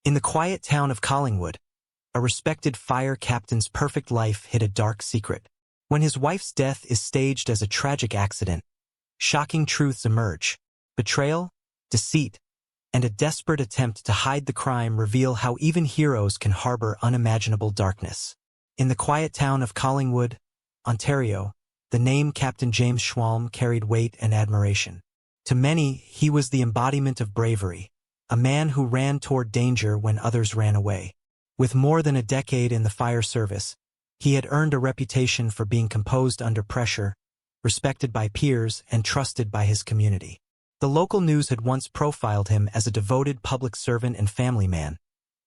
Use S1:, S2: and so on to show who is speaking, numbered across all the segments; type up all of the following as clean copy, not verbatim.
S1: In the quiet town of Collingwood, a respected fire captain's perfect life hid a dark secret. When his wife's death is staged as a tragic accident, shocking truths emerge. Betrayal, deceit, and a desperate attempt to hide the crime reveal how even heroes can harbor unimaginable darkness. In the quiet town of Collingwood, Ontario, the name Captain James Schwalm carried weight and admiration. To many, he was the embodiment of bravery, a man who ran toward danger when others ran away. With more than a decade in the fire service, he had earned a reputation for being composed under pressure, respected by peers, and trusted by his community. The local news had once profiled him as a devoted public servant and family man,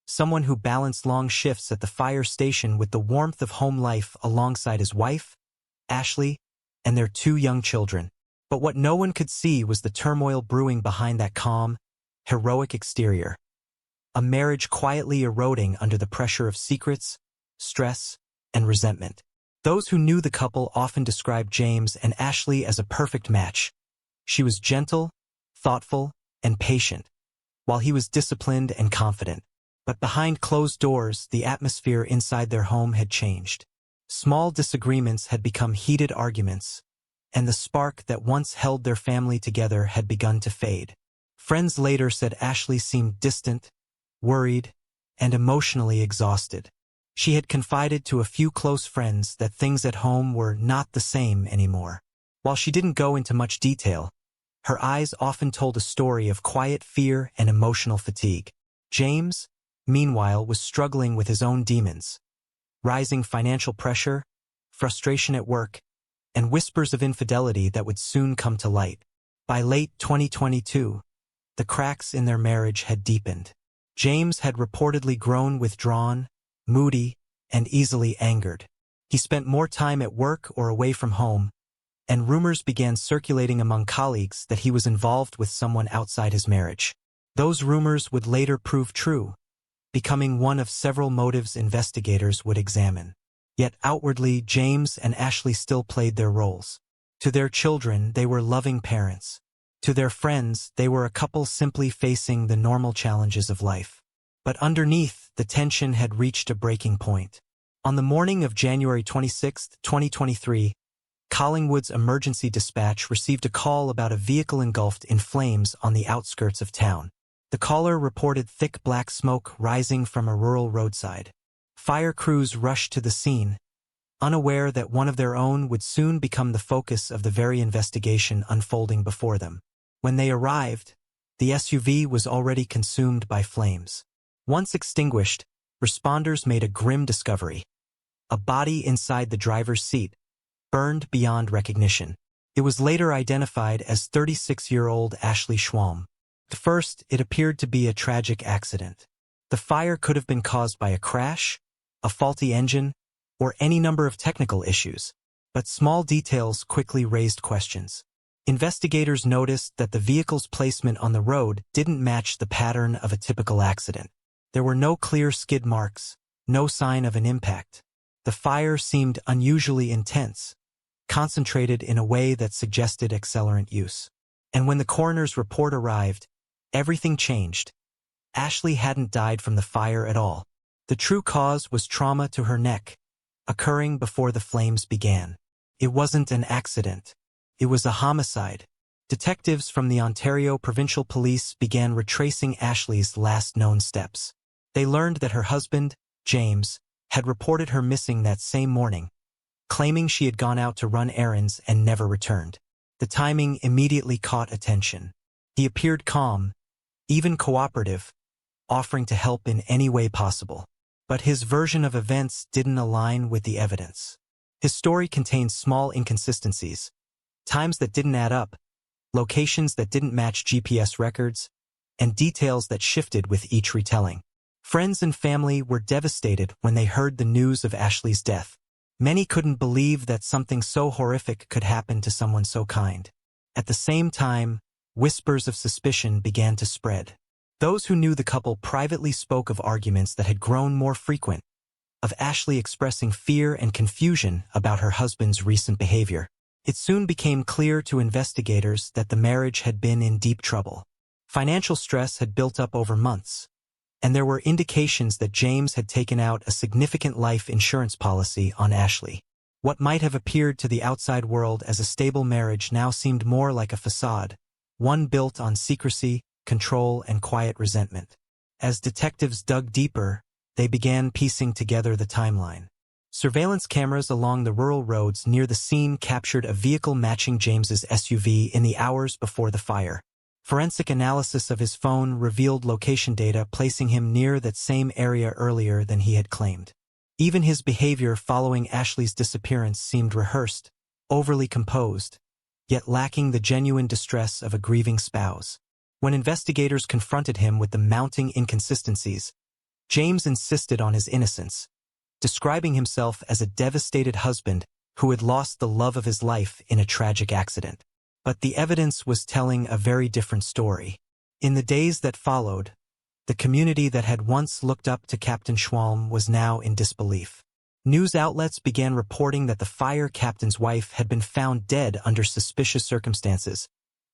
S1: someone who balanced long shifts at the fire station with the warmth of home life alongside his wife, Ashley, and their 2 young children. But what no one could see was the turmoil brewing behind that calm, heroic exterior. A marriage quietly eroding under the pressure of secrets, stress, and resentment. Those who knew the couple often described James and Ashley as a perfect match. She was gentle, thoughtful, and patient, while he was disciplined and confident. But behind closed doors, the atmosphere inside their home had changed. Small disagreements had become heated arguments, and the spark that once held their family together had begun to fade. Friends later said Ashley seemed distant, worried, and emotionally exhausted. She had confided to a few close friends that things at home were not the same anymore. While she didn't go into much detail, her eyes often told a story of quiet fear and emotional fatigue. James, meanwhile, was struggling with his own demons. Rising financial pressure, frustration at work, and whispers of infidelity that would soon come to light. By late 2022, the cracks in their marriage had deepened. James had reportedly grown withdrawn, moody, and easily angered. He spent more time at work or away from home, and rumors began circulating among colleagues that he was involved with someone outside his marriage. Those rumors would later prove true, becoming one of several motives investigators would examine. Yet outwardly, James and Ashley still played their roles. To their children, they were loving parents. To their friends, they were a couple simply facing the normal challenges of life. But underneath, the tension had reached a breaking point. On the morning of January 26, 2023, Collingwood's emergency dispatch received a call about a vehicle engulfed in flames on the outskirts of town. The caller reported thick black smoke rising from a rural roadside. Fire crews rushed to the scene, unaware that one of their own would soon become the focus of the very investigation unfolding before them. When they arrived, the SUV was already consumed by flames. Once extinguished, responders made a grim discovery. A body inside the driver's seat, burned beyond recognition. It was later identified as 36-year-old Ashley Schwalm. At first, it appeared to be a tragic accident. The fire could have been caused by a crash, a faulty engine, or any number of technical issues. But small details quickly raised questions. Investigators noticed that the vehicle's placement on the road didn't match the pattern of a typical accident. There were no clear skid marks, no sign of an impact. The fire seemed unusually intense, concentrated in a way that suggested accelerant use. And when the coroner's report arrived, everything changed. Ashley hadn't died from the fire at all. The true cause was trauma to her neck, occurring before the flames began. It wasn't an accident. It was a homicide. Detectives from the Ontario Provincial Police began retracing Ashley's last known steps. They learned that her husband, James, had reported her missing that same morning, claiming she had gone out to run errands and never returned. The timing immediately caught attention. He appeared calm, even cooperative, offering to help in any way possible. But his version of events didn't align with the evidence. His story contained small inconsistencies, times that didn't add up, locations that didn't match GPS records, and details that shifted with each retelling. Friends and family were devastated when they heard the news of Ashley's death. Many couldn't believe that something so horrific could happen to someone so kind. At the same time, whispers of suspicion began to spread. Those who knew the couple privately spoke of arguments that had grown more frequent, of Ashley expressing fear and confusion about her husband's recent behavior. It soon became clear to investigators that the marriage had been in deep trouble. Financial stress had built up over months, and there were indications that James had taken out a significant life insurance policy on Ashley. What might have appeared to the outside world as a stable marriage now seemed more like a facade, one built on secrecy, control, and quiet resentment. As detectives dug deeper, they began piecing together the timeline. Surveillance cameras along the rural roads near the scene captured a vehicle matching James's SUV in the hours before the fire. Forensic analysis of his phone revealed location data placing him near that same area earlier than he had claimed. Even his behavior following Ashley's disappearance seemed rehearsed, overly composed, yet lacking the genuine distress of a grieving spouse. When investigators confronted him with the mounting inconsistencies, James insisted on his innocence, describing himself as a devastated husband who had lost the love of his life in a tragic accident. But the evidence was telling a very different story. In the days that followed, the community that had once looked up to Captain Schwalm was now in disbelief. News outlets began reporting that the fire captain's wife had been found dead under suspicious circumstances,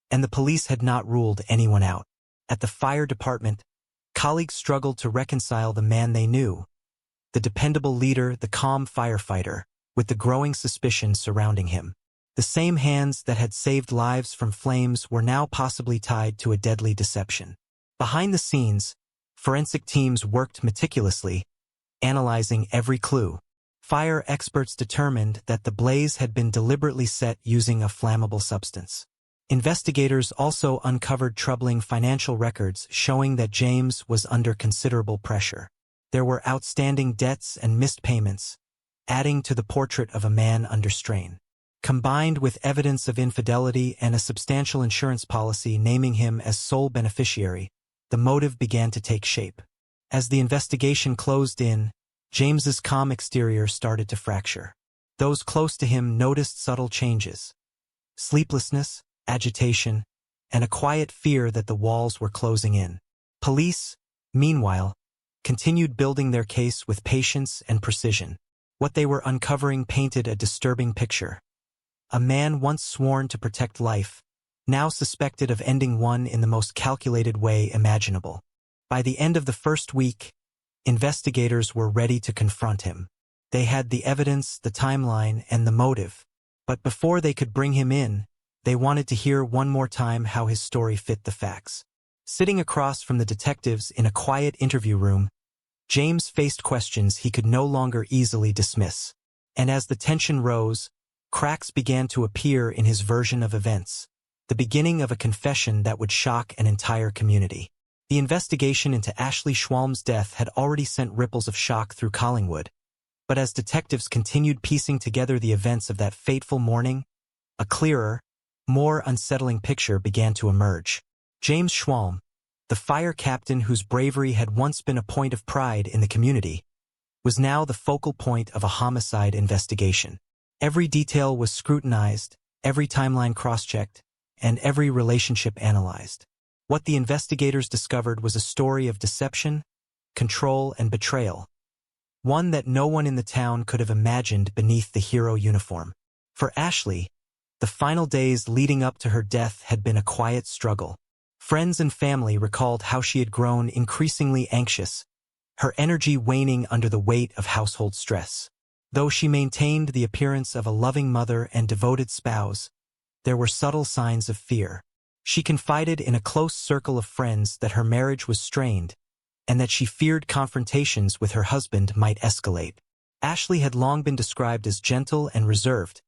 S1: and the police had not ruled anyone out. At the fire department, colleagues struggled to reconcile the man they knew, the dependable leader, the calm firefighter, with the growing suspicion surrounding him. The same hands that had saved lives from flames were now possibly tied to a deadly deception. Behind the scenes, forensic teams worked meticulously, analyzing every clue. Fire experts determined that the blaze had been deliberately set using a flammable substance. Investigators also uncovered troubling financial records showing that James was under considerable pressure. There were outstanding debts and missed payments, adding to the portrait of a man under strain. Combined with evidence of infidelity and a substantial insurance policy naming him as sole beneficiary, the motive began to take shape. As the investigation closed in, James's calm exterior started to fracture. Those close to him noticed subtle changes: sleeplessness, agitation, and a quiet fear that the walls were closing in. Police, meanwhile, continued building their case with patience and precision. What they were uncovering painted a disturbing picture. A man once sworn to protect life, now suspected of ending one in the most calculated way imaginable. By the end of the first week, investigators were ready to confront him. They had the evidence, the timeline, and the motive. But before they could bring him in, they wanted to hear one more time how his story fit the facts. Sitting across from the detectives in a quiet interview room, James faced questions he could no longer easily dismiss. And as the tension rose, cracks began to appear in his version of events, the beginning of a confession that would shock an entire community. The investigation into Ashley Schwalm's death had already sent ripples of shock through Collingwood, but as detectives continued piecing together the events of that fateful morning, a clearer, more unsettling picture began to emerge. James Schwalm, the fire captain whose bravery had once been a point of pride in the community, was now the focal point of a homicide investigation. Every detail was scrutinized, every timeline cross-checked, and every relationship analyzed. What the investigators discovered was a story of deception, control, and betrayal, one that no one in the town could have imagined beneath the hero uniform. For Ashley, the final days leading up to her death had been a quiet struggle. Friends and family recalled how she had grown increasingly anxious, her energy waning under the weight of household stress. Though she maintained the appearance of a loving mother and devoted spouse, there were subtle signs of fear. She confided in a close circle of friends that her marriage was strained, and that she feared confrontations with her husband might escalate. Ashley had long been described as gentle and reserved,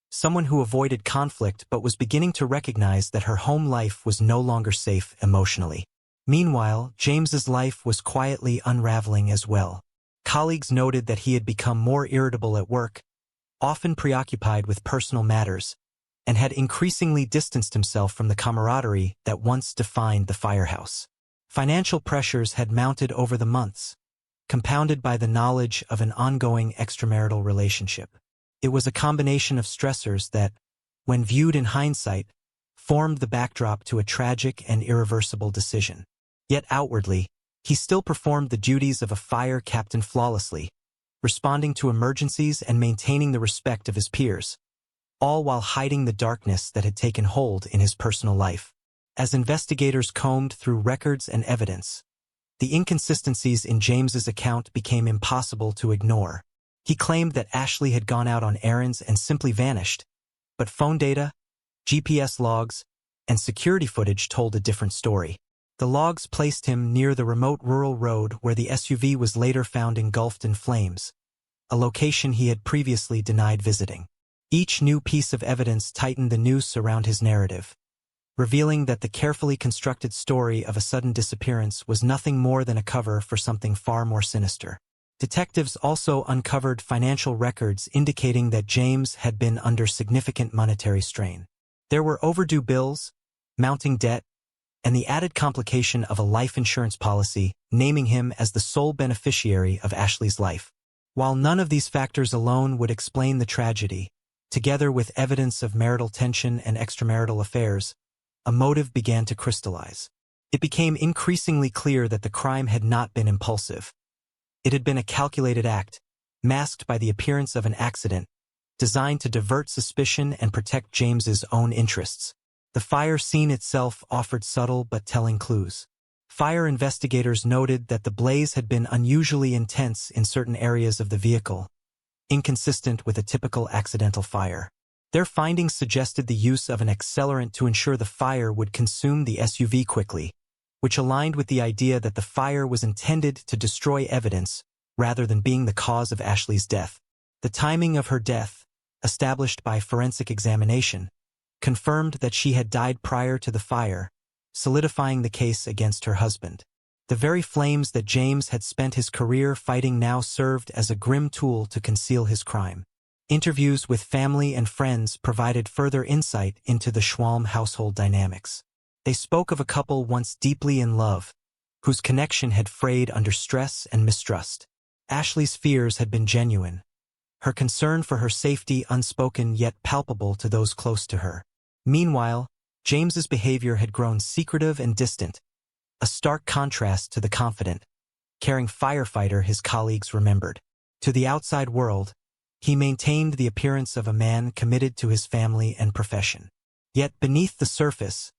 S1: someone who avoided conflict but was beginning to recognize that her home life was no longer safe emotionally. Meanwhile, James's life was quietly unraveling as well. Colleagues noted that he had become more irritable at work, often preoccupied with personal matters, and had increasingly distanced himself from the camaraderie that once defined the firehouse. Financial pressures had mounted over the months, compounded by the knowledge of an ongoing extramarital relationship. It was a combination of stressors that, when viewed in hindsight, formed the backdrop to a tragic and irreversible decision. Yet outwardly, he still performed the duties of a fire captain flawlessly, responding to emergencies and maintaining the respect of his peers, all while hiding the darkness that had taken hold in his personal life. As investigators combed through records and evidence, The inconsistencies in James's account became impossible to ignore. He claimed that Ashley had gone out on errands and simply vanished, but phone data, GPS logs, and security footage told a different story. The logs placed him near the remote rural road where the SUV was later found engulfed in flames, a location he had previously denied visiting. Each new piece of evidence tightened the noose around his narrative, revealing that the carefully constructed story of a sudden disappearance was nothing more than a cover for something far more sinister. Detectives also uncovered financial records indicating that James had been under significant monetary strain. There were overdue bills, mounting debt, and the added complication of a life insurance policy naming him as the sole beneficiary of Ashley's life. While none of these factors alone would explain the tragedy, together with evidence of marital tension and extramarital affairs, a motive began to crystallize. It became increasingly clear that the crime had not been impulsive. It had been a calculated act, masked by the appearance of an accident, designed to divert suspicion and protect James's own interests. The fire scene itself offered subtle but telling clues. Fire investigators noted that the blaze had been unusually intense in certain areas of the vehicle, inconsistent with a typical accidental fire. Their findings suggested the use of an accelerant to ensure the fire would consume the SUV quickly, which aligned with the idea that the fire was intended to destroy evidence rather than being the cause of Ashley's death. The timing of her death, established by forensic examination, confirmed that she had died prior to the fire, solidifying the case against her husband. The very flames that James had spent his career fighting now served as a grim tool to conceal his crime. Interviews with family and friends provided further insight into the Schwalm household dynamics. They spoke of a couple once deeply in love, whose connection had frayed under stress and mistrust. Ashley's fears had been genuine, her concern for her safety unspoken yet palpable to those close to her. Meanwhile, James's behavior had grown secretive and distant, a stark contrast to the confident, caring firefighter his colleagues remembered. To the outside world, he maintained the appearance of a man committed to his family and profession. Yet beneath the surface,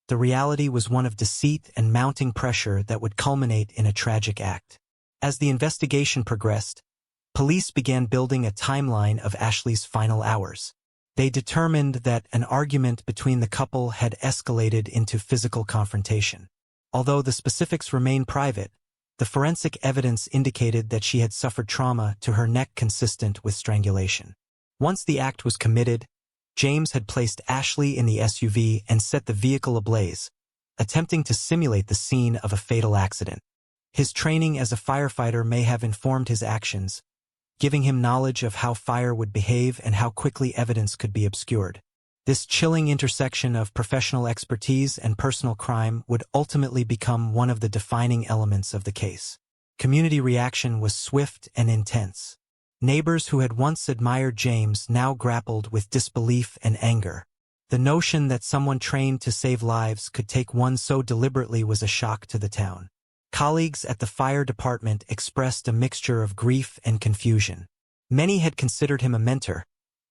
S1: the reality was one of deceit and mounting pressure that would culminate in a tragic act. As the investigation progressed, police began building a timeline of Ashley's final hours. They determined that an argument between the couple had escalated into physical confrontation. Although the specifics remain private, the forensic evidence indicated that she had suffered trauma to her neck consistent with strangulation. Once the act was committed, James had placed Ashley in the SUV and set the vehicle ablaze, attempting to simulate the scene of a fatal accident. His training as a firefighter may have informed his actions, giving him knowledge of how fire would behave and how quickly evidence could be obscured. This chilling intersection of professional expertise and personal crime would ultimately become one of the defining elements of the case. Community reaction was swift and intense. Neighbors who had once admired James now grappled with disbelief and anger. The notion that someone trained to save lives could take one so deliberately was a shock to the town. Colleagues at the fire department expressed a mixture of grief and confusion. Many had considered him a mentor,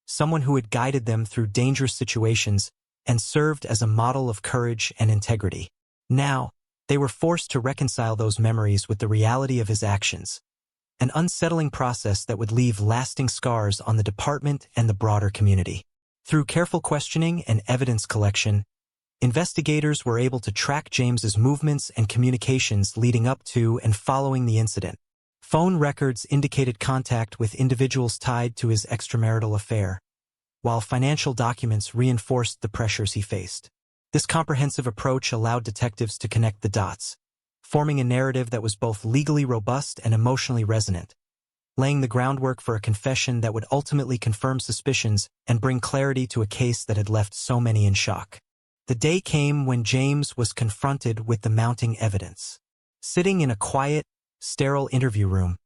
S1: someone who had guided them through dangerous situations and served as a model of courage and integrity. Now, they were forced to reconcile those memories with the reality of his actions, an unsettling process that would leave lasting scars on the department and the broader community. Through careful questioning and evidence collection, investigators were able to track James's movements and communications leading up to and following the incident. Phone records indicated contact with individuals tied to his extramarital affair, while financial documents reinforced the pressures he faced. This comprehensive approach allowed detectives to connect the dots, forming a narrative that was both legally robust and emotionally resonant, laying the groundwork for a confession that would ultimately confirm suspicions and bring clarity to a case that had left so many in shock. The day came when James was confronted with the mounting evidence. Sitting in a quiet, sterile interview room,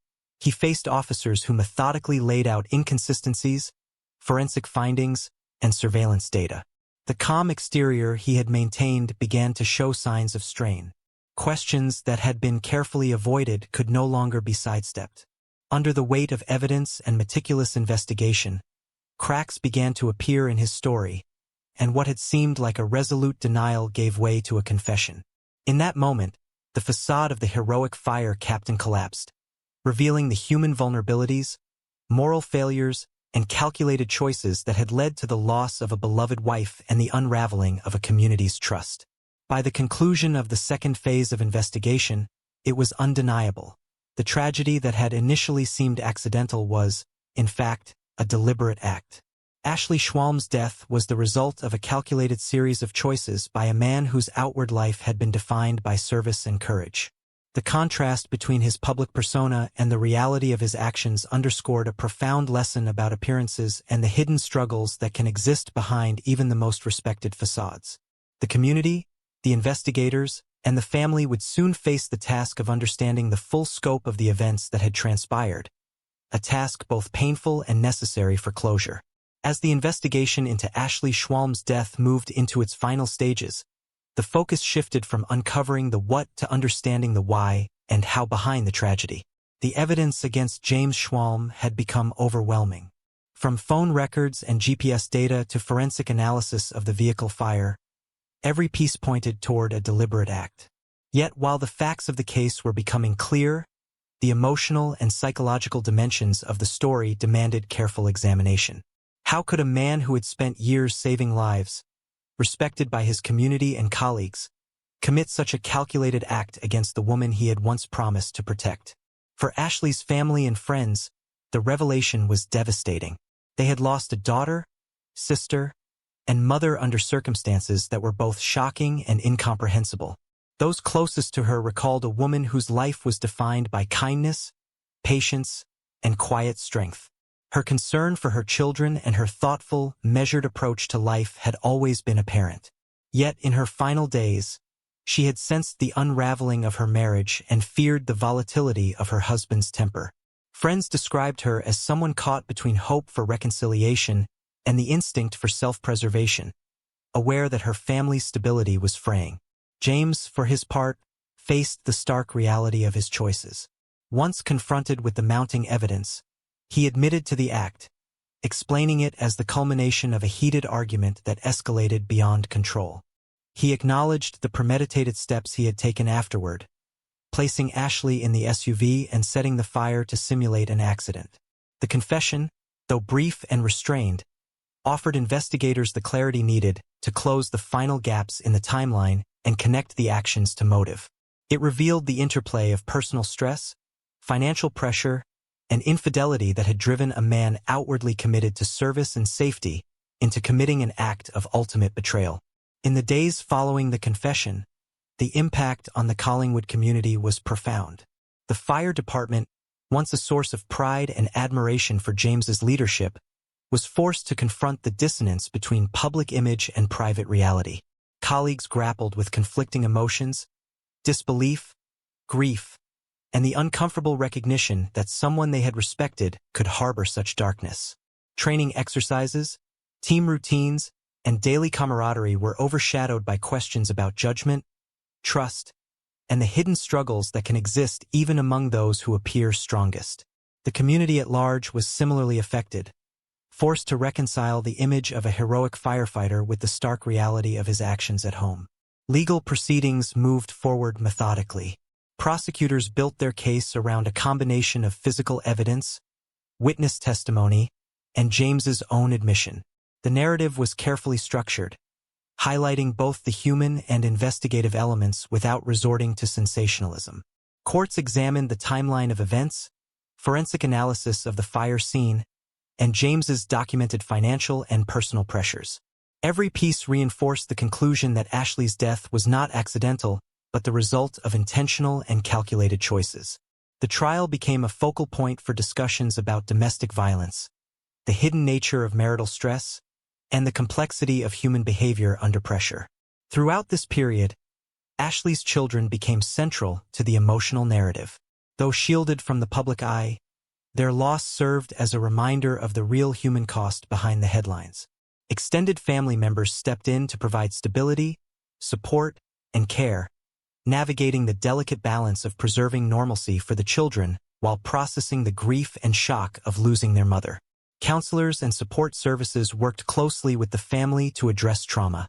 S1: he faced officers who methodically laid out inconsistencies, forensic findings, and surveillance data. The calm exterior he had maintained began to show signs of strain. Questions that had been carefully avoided could no longer be sidestepped. Under the weight of evidence and meticulous investigation, cracks began to appear in his story, and what had seemed like a resolute denial gave way to a confession. In that moment, the facade of the heroic fire captain collapsed, revealing the human vulnerabilities, moral failures, and calculated choices that had led to the loss of a beloved wife and the unraveling of a community's trust. By the conclusion of the second phase of investigation, it was undeniable. The tragedy that had initially seemed accidental was, in fact, a deliberate act. Ashley Schwalm's death was the result of a calculated series of choices by a man whose outward life had been defined by service and courage. The contrast between his public persona and the reality of his actions underscored a profound lesson about appearances and the hidden struggles that can exist behind even the most respected facades. The community, the investigators, and the family would soon face the task of understanding the full scope of the events that had transpired, a task both painful and necessary for closure. As the investigation into Ashley Schwalm's death moved into its final stages, the focus shifted from uncovering the what to understanding the why and how behind the tragedy. The evidence against James Schwalm had become overwhelming. From phone records and GPS data to forensic analysis of the vehicle fire, every piece pointed toward a deliberate act. Yet while the facts of the case were becoming clear, the emotional and psychological dimensions of the story demanded careful examination. How could a man who had spent years saving lives, respected by his community and colleagues, commit such a calculated act against the woman he had once promised to protect? For Ashley's family and friends, the revelation was devastating. They had lost a daughter, sister, and mother under circumstances that were both shocking and incomprehensible. Those closest to her recalled a woman whose life was defined by kindness, patience, and quiet strength. Her concern for her children and her thoughtful, measured approach to life had always been apparent. Yet in her final days, she had sensed the unraveling of her marriage and feared the volatility of her husband's temper. Friends described her as someone caught between hope for reconciliation and the instinct for self-preservation, aware that her family's stability was fraying. James, for his part, faced the stark reality of his choices. Once confronted with the mounting evidence, he admitted to the act, explaining it as the culmination of a heated argument that escalated beyond control. He acknowledged the premeditated steps he had taken afterward, placing Ashley in the SUV and setting the fire to simulate an accident. The confession, though brief and restrained, offered investigators the clarity needed to close the final gaps in the timeline and connect the actions to motive. It revealed the interplay of personal stress, financial pressure, and infidelity that had driven a man outwardly committed to service and safety into committing an act of ultimate betrayal. In the days following the confession, the impact on the Collingwood community was profound. The fire department, once a source of pride and admiration for James's leadership, was forced to confront the dissonance between public image and private reality. Colleagues grappled with conflicting emotions, disbelief, grief, and the uncomfortable recognition that someone they had respected could harbor such darkness. Training exercises, team routines, and daily camaraderie were overshadowed by questions about judgment, trust, and the hidden struggles that can exist even among those who appear strongest. The community at large was similarly affected, forced to reconcile the image of a heroic firefighter with the stark reality of his actions at home. Legal proceedings moved forward methodically. Prosecutors built their case around a combination of physical evidence, witness testimony, and James's own admission. The narrative was carefully structured, highlighting both the human and investigative elements without resorting to sensationalism. Courts examined the timeline of events, forensic analysis of the fire scene, and James's documented financial and personal pressures. Every piece reinforced the conclusion that Ashley's death was not accidental, but the result of intentional and calculated choices. The trial became a focal point for discussions about domestic violence, the hidden nature of marital stress, and the complexity of human behavior under pressure. Throughout this period, Ashley's children became central to the emotional narrative. Though shielded from the public eye, their loss served as a reminder of the real human cost behind the headlines. Extended family members stepped in to provide stability, support, and care, navigating the delicate balance of preserving normalcy for the children while processing the grief and shock of losing their mother. Counselors and support services worked closely with the family to address trauma,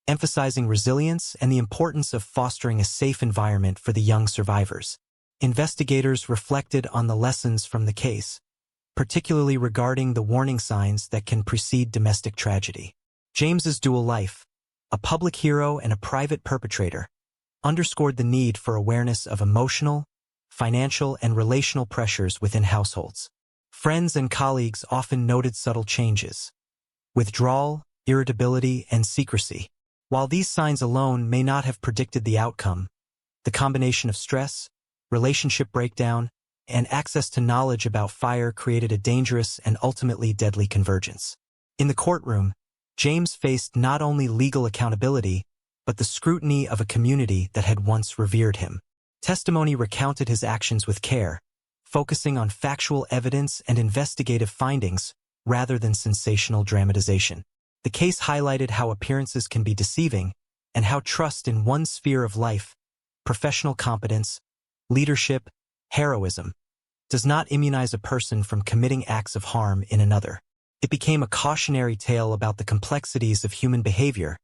S1: emphasizing resilience and the importance of fostering a safe environment for the young survivors. Investigators reflected on the lessons from the case, particularly regarding the warning signs that can precede domestic tragedy. James's dual life, a public hero and a private perpetrator, underscored the need for awareness of emotional, financial, and relational pressures within households. Friends and colleagues often noted subtle changes: withdrawal, irritability, and secrecy. While these signs alone may not have predicted the outcome, the combination of stress, relationship breakdown, and access to knowledge about fire created a dangerous and ultimately deadly convergence. In the courtroom, James faced not only legal accountability, but the scrutiny of a community that had once revered him. Testimony recounted his actions with care, focusing on factual evidence and investigative findings rather than sensational dramatization. The case highlighted how appearances can be deceiving and how trust in one sphere of life, professional competence, leadership, heroism, does not immunize a person from committing acts of harm in another. It became a cautionary tale about the complexities of human behavior,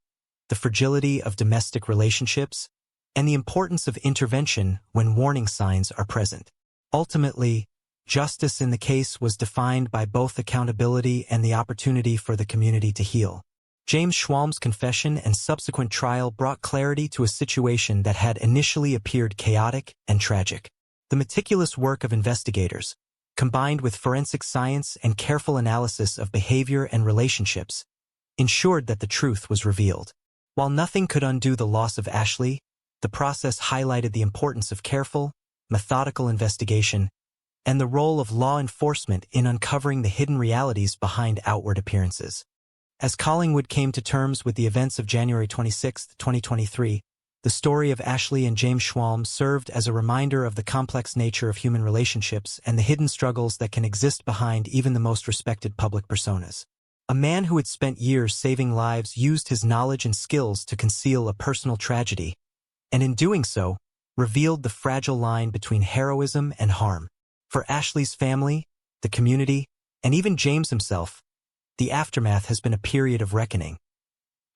S1: the fragility of domestic relationships, and the importance of intervention when warning signs are present. Ultimately, justice in the case was defined by both accountability and the opportunity for the community to heal. James Schwalm's confession and subsequent trial brought clarity to a situation that had initially appeared chaotic and tragic. The meticulous work of investigators, combined with forensic science and careful analysis of behavior and relationships, ensured that the truth was revealed. While nothing could undo the loss of Ashley, the process highlighted the importance of careful, methodical investigation and the role of law enforcement in uncovering the hidden realities behind outward appearances. As Collingwood came to terms with the events of January 26, 2023, the story of Ashley and James Schwalm served as a reminder of the complex nature of human relationships and the hidden struggles that can exist behind even the most respected public personas. A man who had spent years saving lives used his knowledge and skills to conceal a personal tragedy, and in doing so, revealed the fragile line between heroism and harm. For Ashley's family, the community, and even James himself, the aftermath has been a period of reckoning,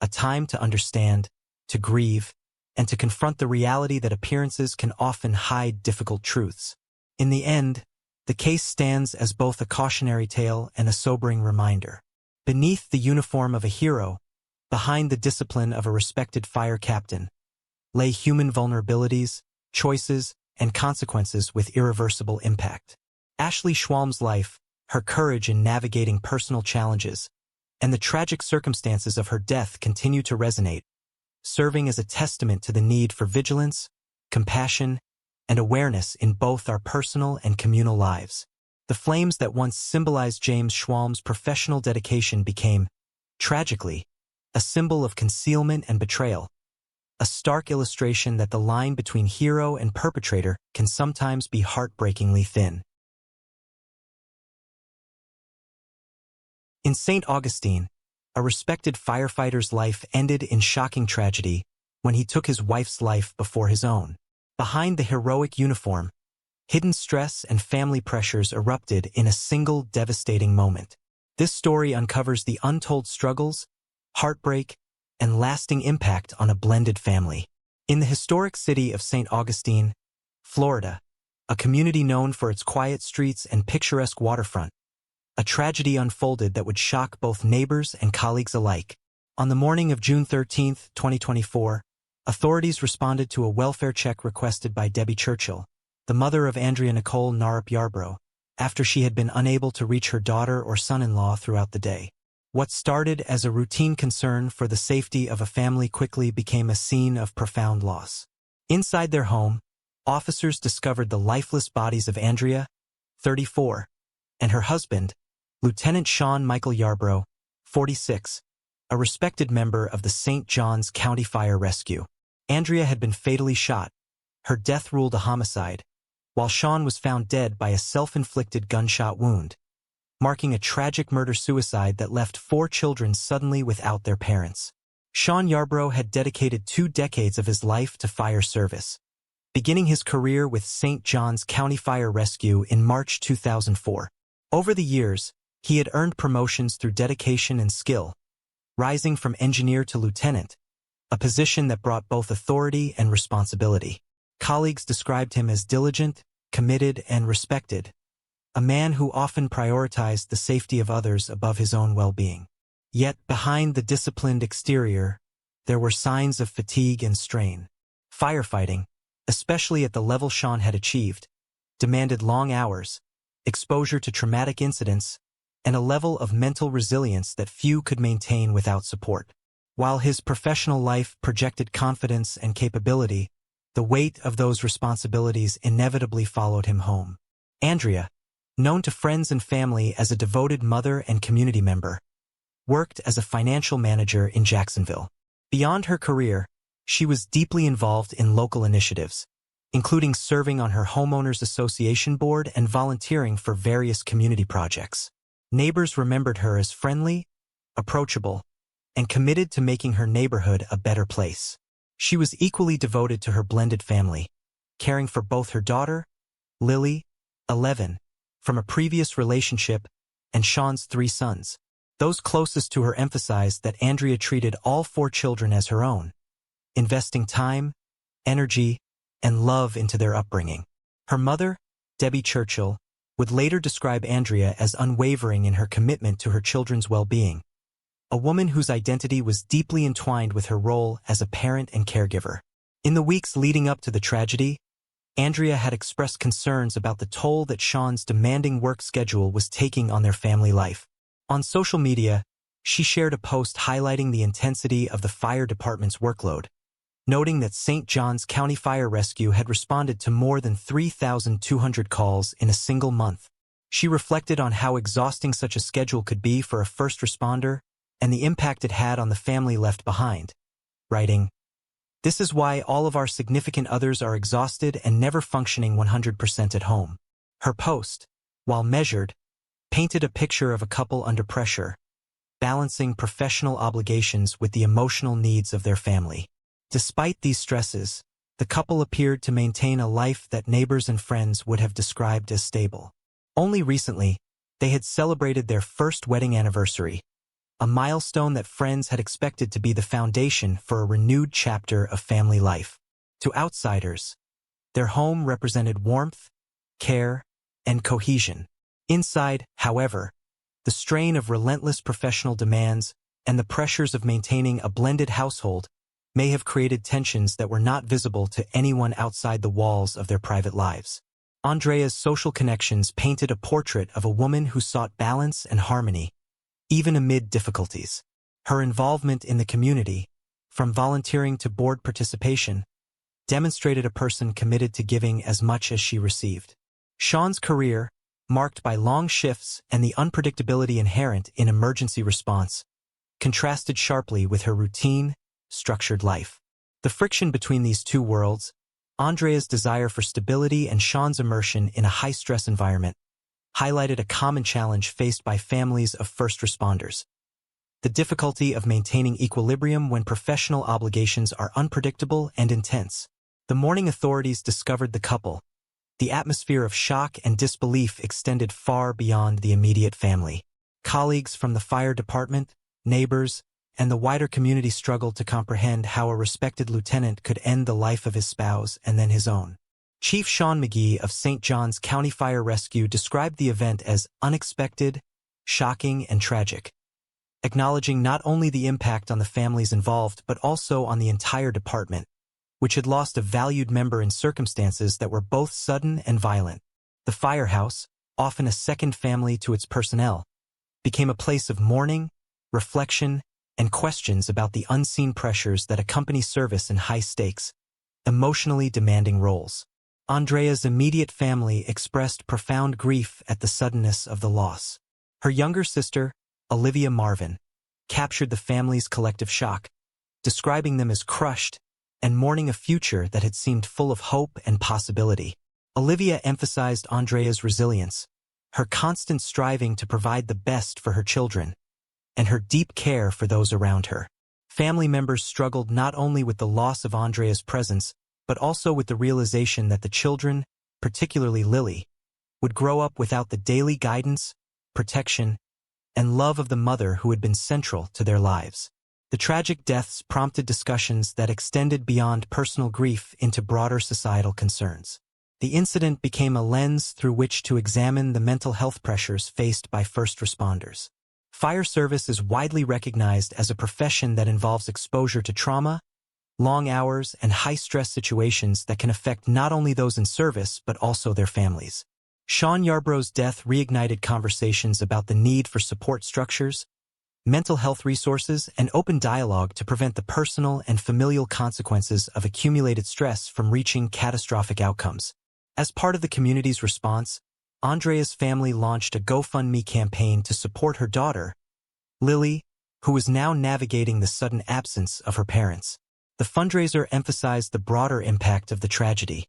S1: a time to understand, to grieve, and to confront the reality that appearances can often hide difficult truths. In the end, the case stands as both a cautionary tale and a sobering reminder. Beneath the uniform of a hero, behind the discipline of a respected fire captain, lay human vulnerabilities, choices, and consequences with irreversible impact. Ashley Schwalm's life, her courage in navigating personal challenges, and the tragic circumstances of her death continue to resonate, serving as a testament to the need for vigilance, compassion, and awareness in both our personal and communal lives. The flames that once symbolized James Schwalm's professional dedication became, tragically, a symbol of concealment and betrayal, a stark illustration that the line between hero and perpetrator can sometimes be heartbreakingly thin. In St. Augustine, a respected firefighter's life ended in shocking tragedy when he took his wife's life before his own. Behind the heroic uniform, hidden stress and family pressures erupted in a single devastating moment. This story uncovers the untold struggles, heartbreak, and lasting impact on a blended family. In the historic city of St. Augustine, Florida, a community known for its quiet streets and picturesque waterfront, a tragedy unfolded that would shock both neighbors and colleagues alike. On the morning of June 13, 2024, authorities responded to a welfare check requested by Debbie Churchill, the mother of Andrea Nicole Narup Yarbrough, after she had been unable to reach her daughter or son-in-law throughout the day. What started as a routine concern for the safety of a family quickly became a scene of profound loss. Inside their home, officers discovered the lifeless bodies of Andrea, 34, and her husband, Lieutenant Sean Michael Yarbrough, 46, a respected member of the St. Johns County Fire Rescue. Andrea had been fatally shot, her death ruled a homicide, while Sean was found dead by a self-inflicted gunshot wound, marking a tragic murder-suicide that left 4 children suddenly without their parents. Sean Yarbrough had dedicated 2 decades of his life to fire service, beginning his career with St. Johns County Fire Rescue in March 2004. Over the years, he had earned promotions through dedication and skill, rising from engineer to lieutenant, a position that brought both authority and responsibility. Colleagues described him as diligent, committed, and respected, a man who often prioritized the safety of others above his own well-being. Yet, behind the disciplined exterior, there were signs of fatigue and strain. Firefighting, especially at the level Sean had achieved, demanded long hours, exposure to traumatic incidents, and a level of mental resilience that few could maintain without support. While his professional life projected confidence and capability, the weight of those responsibilities inevitably followed him home. Andrea, known to friends and family as a devoted mother and community member, worked as a financial manager in Jacksonville. Beyond her career, she was deeply involved in local initiatives, including serving on her homeowners association board and volunteering for various community projects. Neighbors remembered her as friendly, approachable, and committed to making her neighborhood a better place. She was equally devoted to her blended family, caring for both her daughter, Lily, 11, from a previous relationship, and Sean's 3 sons. Those closest to her emphasized that Andrea treated all 4 children as her own, investing time, energy, and love into their upbringing. Her mother, Debbie Churchill, would later describe Andrea as unwavering in her commitment to her children's well-being, a woman whose identity was deeply entwined with her role as a parent and caregiver. In the weeks leading up to the tragedy, Andrea had expressed concerns about the toll that Sean's demanding work schedule was taking on their family life. On social media, she shared a post highlighting the intensity of the fire department's workload, noting that St. John's County Fire Rescue had responded to more than 3,200 calls in a single month. She reflected on how exhausting such a schedule could be for a first responder and the impact it had on the family left behind, writing, "This is why all of our significant others are exhausted and never functioning 100% at home." Her post, while measured, painted a picture of a couple under pressure, balancing professional obligations with the emotional needs of their family. Despite these stresses, the couple appeared to maintain a life that neighbors and friends would have described as stable. Only recently, they had celebrated their first wedding anniversary, a milestone that friends had expected to be the foundation for a renewed chapter of family life. To outsiders, their home represented warmth, care, and cohesion. Inside, however, the strain of relentless professional demands and the pressures of maintaining a blended household may have created tensions that were not visible to anyone outside the walls of their private lives. Andrea's social connections painted a portrait of a woman who sought balance and harmony, even amid difficulties. Her involvement in the community, from volunteering to board participation, demonstrated a person committed to giving as much as she received. Sean's career, marked by long shifts and the unpredictability inherent in emergency response, contrasted sharply with her routine, structured life. The friction between these two worlds, Andrea's desire for stability and Sean's immersion in a high-stress environment, highlighted a common challenge faced by families of first responders: the difficulty of maintaining equilibrium when professional obligations are unpredictable and intense. The morning authorities discovered the couple. The atmosphere of shock and disbelief extended far beyond the immediate family. Colleagues from the fire department, neighbors, and the wider community struggled to comprehend how a respected lieutenant could end the life of his spouse and then his own. Chief Sean McGee of St. John's County Fire Rescue described the event as unexpected, shocking, and tragic, acknowledging not only the impact on the families involved but also on the entire department, which had lost a valued member in circumstances that were both sudden and violent. The firehouse, often a second family to its personnel, became a place of mourning, reflection, and questions about the unseen pressures that accompany service in high-stakes, emotionally demanding roles. Andrea's immediate family expressed profound grief at the suddenness of the loss. Her younger sister, Olivia Marvin, captured the family's collective shock, describing them as crushed and mourning a future that had seemed full of hope and possibility. Olivia emphasized Andrea's resilience, her constant striving to provide the best for her children, and her deep care for those around her. Family members struggled not only with the loss of Andrea's presence, but also with the realization that the children, particularly Lily, would grow up without the daily guidance, protection, and love of the mother who had been central to their lives. The tragic deaths prompted discussions that extended beyond personal grief into broader societal concerns. The incident became a lens through which to examine the mental health pressures faced by first responders. Fire service is widely recognized as a profession that involves exposure to trauma, long hours, and high-stress situations that can affect not only those in service but also their families. Sean Yarbrough's death reignited conversations about the need for support structures, mental health resources, and open dialogue to prevent the personal and familial consequences of accumulated stress from reaching catastrophic outcomes. As part of the community's response, Andrea's family launched a GoFundMe campaign to support her daughter, Lily, who was now navigating the sudden absence of her parents. The fundraiser emphasized the broader impact of the tragedy: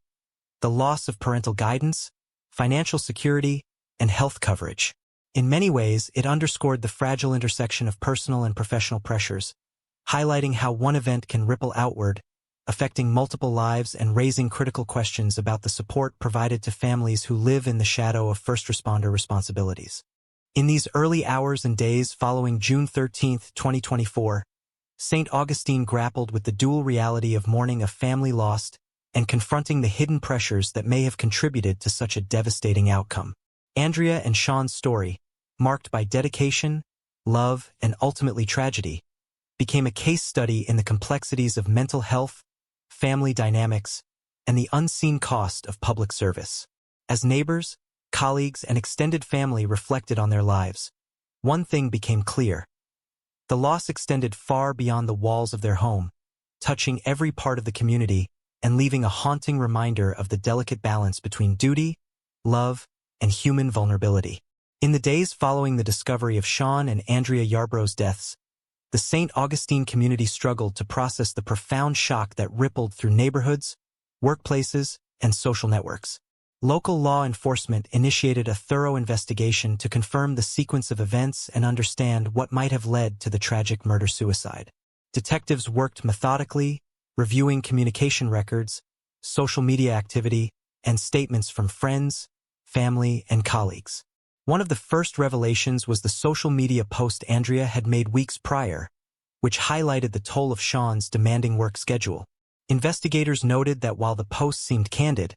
S1: the loss of parental guidance, financial security, and health coverage. In many ways, it underscored the fragile intersection of personal and professional pressures, highlighting how one event can ripple outward, affecting multiple lives and raising critical questions about the support provided to families who live in the shadow of first responder responsibilities. In these early hours and days following June 13, 2024, St. Augustine grappled with the dual reality of mourning a family lost and confronting the hidden pressures that may have contributed to such a devastating outcome. Andrea and Sean's story, marked by dedication, love, and ultimately tragedy, became a case study in the complexities of mental health, family dynamics, and the unseen cost of public service. As neighbors, colleagues, and extended family reflected on their lives, one thing became clear. The loss extended far beyond the walls of their home, touching every part of the community and leaving a haunting reminder of the delicate balance between duty, love, and human vulnerability. In the days following the discovery of Sean and Andrea Yarbrough's deaths, the St. Augustine community struggled to process the profound shock that rippled through neighborhoods, workplaces, and social networks. Local law enforcement initiated a thorough investigation to confirm the sequence of events and understand what might have led to the tragic murder-suicide. Detectives worked methodically, reviewing communication records, social media activity, and statements from friends, family, and colleagues. One of the first revelations was the social media post Andrea had made weeks prior, which highlighted the toll of Sean's demanding work schedule. Investigators noted that while the post seemed candid,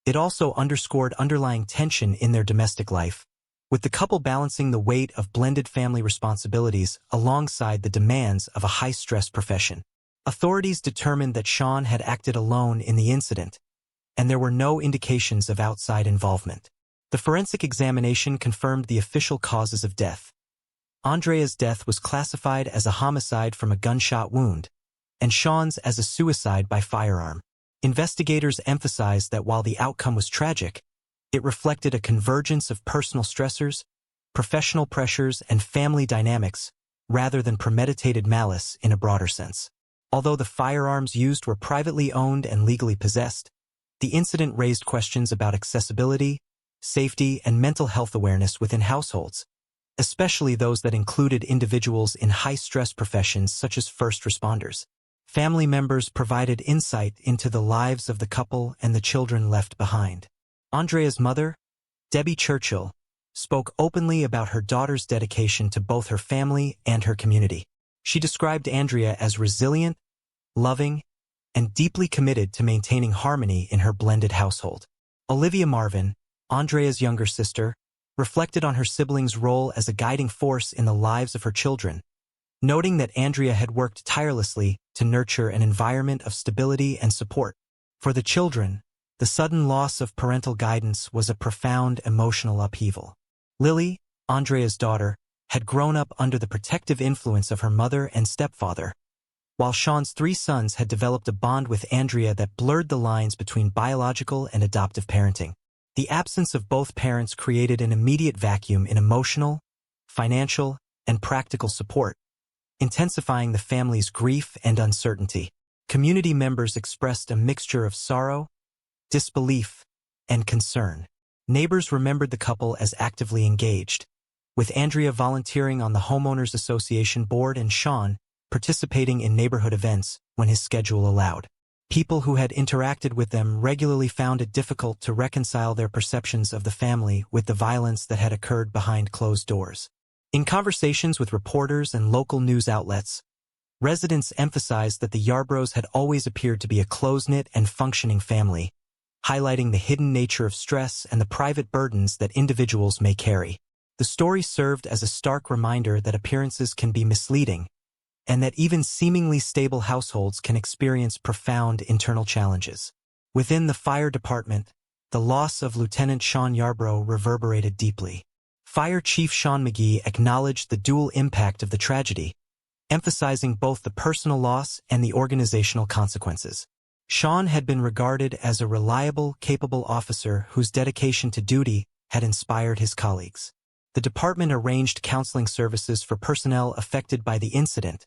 S1: it also underscored underlying tension in their domestic life, with the couple balancing the weight of blended family responsibilities alongside the demands of a high-stress profession. Authorities determined that Sean had acted alone in the incident, and there were no indications of outside involvement. The forensic examination confirmed the official causes of death. Andrea's death was classified as a homicide from a gunshot wound, and Sean's as a suicide by firearm. Investigators emphasized that while the outcome was tragic, it reflected a convergence of personal stressors, professional pressures, and family dynamics, rather than premeditated malice in a broader sense. Although the firearms used were privately owned and legally possessed, the incident raised questions about accessibility, safety, and mental health awareness within households, especially those that included individuals in high-stress professions such as first responders. Family members provided insight into the lives of the couple and the children left behind. Andrea's mother, Debbie Churchill, spoke openly about her daughter's dedication to both her family and her community. She described Andrea as resilient, loving, and deeply committed to maintaining harmony in her blended household. Olivia Marvin, Andrea's younger sister, reflected on her siblings' role as a guiding force in the lives of her children, noting that Andrea had worked tirelessly to nurture an environment of stability and support. For the children, the sudden loss of parental guidance was a profound emotional upheaval. Lily, Andrea's daughter, had grown up under the protective influence of her mother and stepfather, while Sean's 3 sons had developed a bond with Andrea that blurred the lines between biological and adoptive parenting. The absence of both parents created an immediate vacuum in emotional, financial, and practical support, intensifying the family's grief and uncertainty. Community members expressed a mixture of sorrow, disbelief, and concern. Neighbors remembered the couple as actively engaged, with Andrea volunteering on the Homeowners Association board and Sean participating in neighborhood events when his schedule allowed. People who had interacted with them regularly found it difficult to reconcile their perceptions of the family with the violence that had occurred behind closed doors. In conversations with reporters and local news outlets, Residents emphasized that the Yarbroughs had always appeared to be a close-knit and functioning family, highlighting the hidden nature of stress and the private burdens that individuals may carry. The story served as a stark reminder that appearances can be misleading, and that even seemingly stable households can experience profound internal challenges. Within the fire department, the loss of Lieutenant Sean Yarbrough reverberated deeply. Fire Chief Sean McGee acknowledged the dual impact of the tragedy, emphasizing both the personal loss and the organizational consequences. Sean had been regarded as a reliable, capable officer whose dedication to duty had inspired his colleagues. The department arranged counseling services for personnel affected by the incident,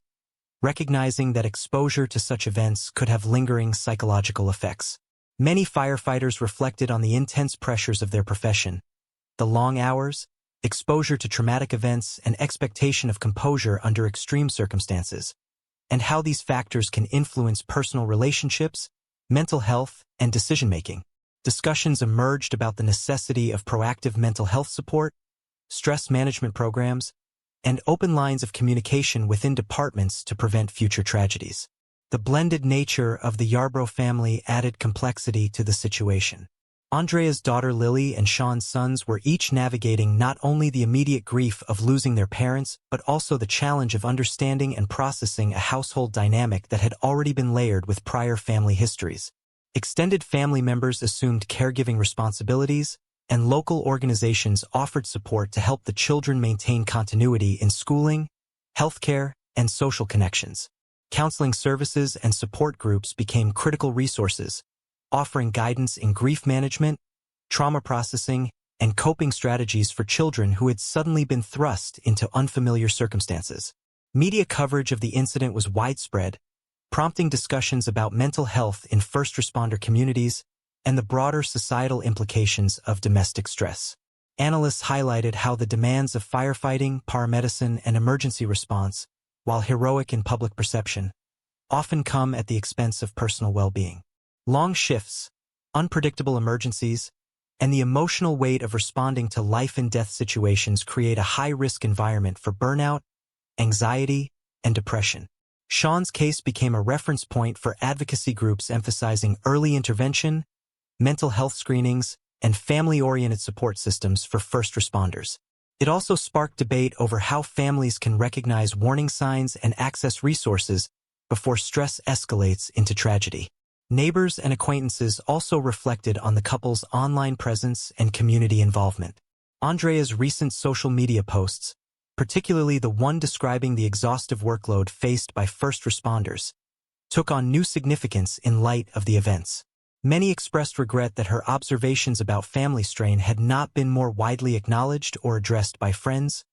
S1: recognizing that exposure to such events could have lingering psychological effects. Many firefighters reflected on the intense pressures of their profession, the long hours, exposure to traumatic events, and expectation of composure under extreme circumstances, and how these factors can influence personal relationships, mental health, and decision-making. Discussions emerged about the necessity of proactive mental health support, stress management programs, and open lines of communication within departments to prevent future tragedies. The blended nature of the Yarbrough family added complexity to the situation. Andrea's daughter Lily and Sean's sons were each navigating not only the immediate grief of losing their parents, but also the challenge of understanding and processing a household dynamic that had already been layered with prior family histories. Extended family members assumed caregiving responsibilities, and local organizations offered support to help the children maintain continuity in schooling, healthcare, and social connections. Counseling services and support groups became critical resources, offering guidance in grief management, trauma processing, and coping strategies for children who had suddenly been thrust into unfamiliar circumstances. Media coverage of the incident was widespread, prompting discussions about mental health in first responder communities and the broader societal implications of domestic stress. Analysts highlighted how the demands of firefighting, paramedicine, and emergency response, while heroic in public perception, often come at the expense of personal well-being. Long shifts, unpredictable emergencies, and the emotional weight of responding to life-and-death situations create a high-risk environment for burnout, anxiety, and depression. Sean's case became a reference point for advocacy groups emphasizing early intervention, mental health screenings, and family-oriented support systems for first responders. It also sparked debate over how families can recognize warning signs and access resources before stress escalates into tragedy. Neighbors and acquaintances also reflected on the couple's online presence and community involvement. Andrea's recent social media posts, particularly the one describing the exhaustive workload faced by first responders, took on new significance in light of the events. Many expressed regret that her observations about family strain had not been more widely acknowledged or addressed by friends,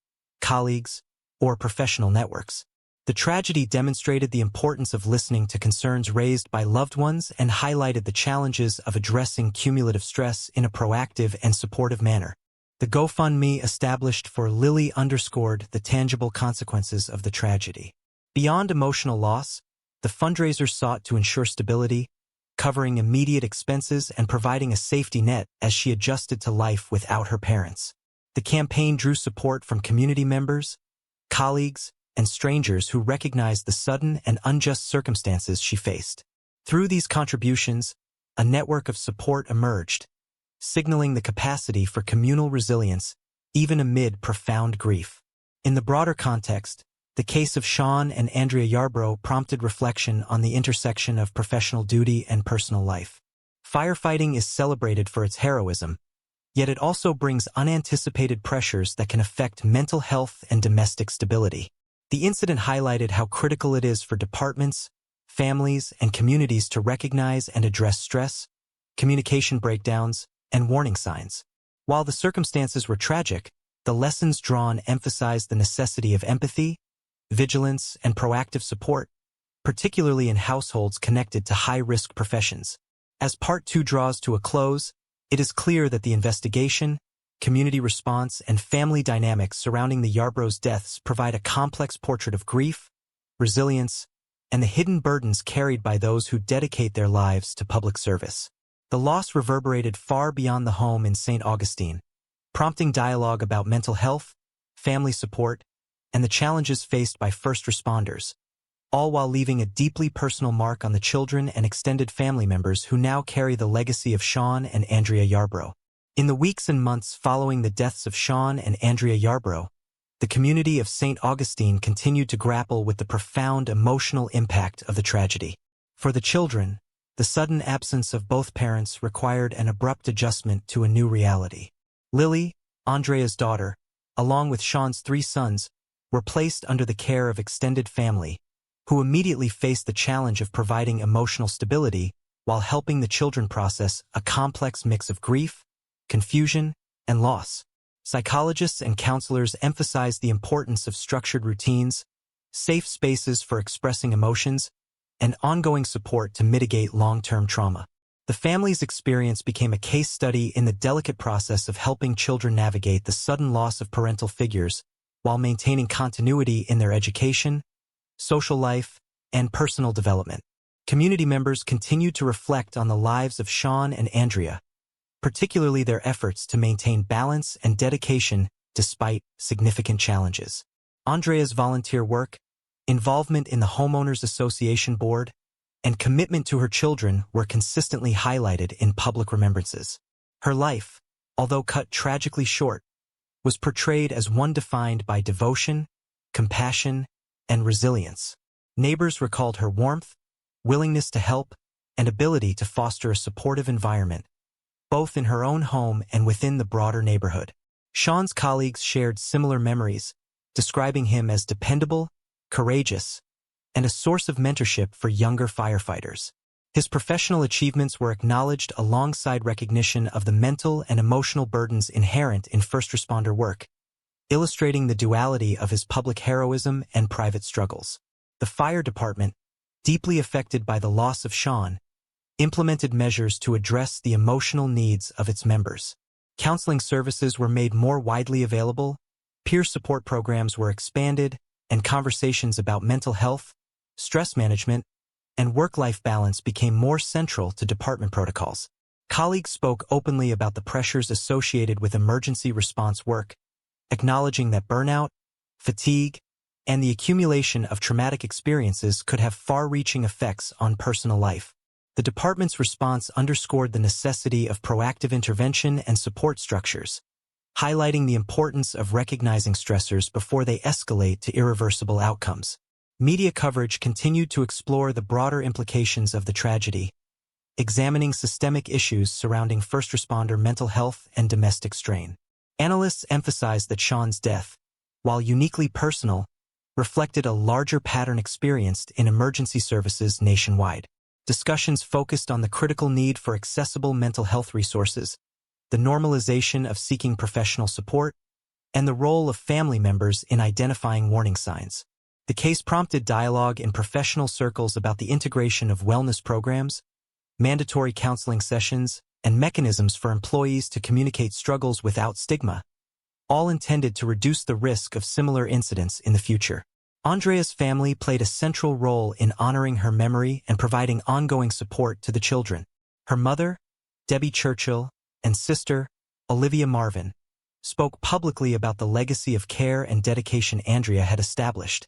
S1: colleagues, or professional networks. The tragedy demonstrated the importance of listening to concerns raised by loved ones and highlighted the challenges of addressing cumulative stress in a proactive and supportive manner. The GoFundMe established for Lily underscored the tangible consequences of the tragedy. Beyond emotional loss, the fundraiser sought to ensure stability, covering immediate expenses and providing a safety net as she adjusted to life without her parents. The campaign drew support from community members, colleagues, and strangers who recognized the sudden and unjust circumstances she faced. Through these contributions, a network of support emerged, signaling the capacity for communal resilience even amid profound grief. In the broader context, the case of Sean and Andrea Yarbrough prompted reflection on the intersection of professional duty and personal life. Firefighting is celebrated for its heroism, yet it also brings unanticipated pressures that can affect mental health and domestic stability. The incident highlighted how critical it is for departments, families, and communities to recognize and address stress, communication breakdowns, and warning signs. While the circumstances were tragic, the lessons drawn emphasized the necessity of empathy, vigilance, and proactive support, particularly in households connected to high-risk professions. As Part 2 draws to a close, it is clear that the investigation, community response, and family dynamics surrounding the Yarbrough's deaths provide a complex portrait of grief, resilience, and the hidden burdens carried by those who dedicate their lives to public service. The loss reverberated far beyond the home in St. Augustine, prompting dialogue about mental health, family support, and the challenges faced by first responders, all while leaving a deeply personal mark on the children and extended family members who now carry the legacy of Sean and Andrea Yarbrough. In the weeks and months following the deaths of Sean and Andrea Yarbrough, the community of St. Augustine continued to grapple with the profound emotional impact of the tragedy. For the children, the sudden absence of both parents required an abrupt adjustment to a new reality. Lily, Andrea's daughter, along with Sean's 3 sons, were placed under the care of extended family, who immediately faced the challenge of providing emotional stability while helping the children process a complex mix of grief, confusion, and loss. Psychologists and counselors emphasized the importance of structured routines, safe spaces for expressing emotions, and ongoing support to mitigate long-term trauma. The family's experience became a case study in the delicate process of helping children navigate the sudden loss of parental figures while maintaining continuity in their education, social life, and personal development. Community members continued to reflect on the lives of Sean and Andrea, particularly their efforts to maintain balance and dedication despite significant challenges. Andrea's volunteer work, involvement in the Homeowners Association board, and commitment to her children were consistently highlighted in public remembrances. Her life, although cut tragically short, was portrayed as one defined by devotion, compassion, and resilience. Neighbors recalled her warmth, willingness to help, and ability to foster a supportive environment, both in her own home and within the broader neighborhood. Sean's colleagues shared similar memories, describing him as dependable, courageous, and a source of mentorship for younger firefighters. His professional achievements were acknowledged alongside recognition of the mental and emotional burdens inherent in first responder work, illustrating the duality of his public heroism and private struggles. The fire department, deeply affected by the loss of Sean, implemented measures to address the emotional needs of its members. Counseling services were made more widely available, peer support programs were expanded, and conversations about mental health, stress management, and work-life balance became more central to department protocols. Colleagues spoke openly about the pressures associated with emergency response work, acknowledging that burnout, fatigue, and the accumulation of traumatic experiences could have far-reaching effects on personal life. The department's response underscored the necessity of proactive intervention and support structures, highlighting the importance of recognizing stressors before they escalate to irreversible outcomes. Media coverage continued to explore the broader implications of the tragedy, examining systemic issues surrounding first responder mental health and domestic strain. Analysts emphasized that Sean's death, while uniquely personal, reflected a larger pattern experienced in emergency services nationwide. Discussions focused on the critical need for accessible mental health resources, the normalization of seeking professional support, and the role of family members in identifying warning signs. The case prompted dialogue in professional circles about the integration of wellness programs, mandatory counseling sessions, and mechanisms for employees to communicate struggles without stigma, all intended to reduce the risk of similar incidents in the future. Andrea's family played a central role in honoring her memory and providing ongoing support to the children. Her mother, Debbie Churchill, and sister, Olivia Marvin, spoke publicly about the legacy of care and dedication Andrea had established,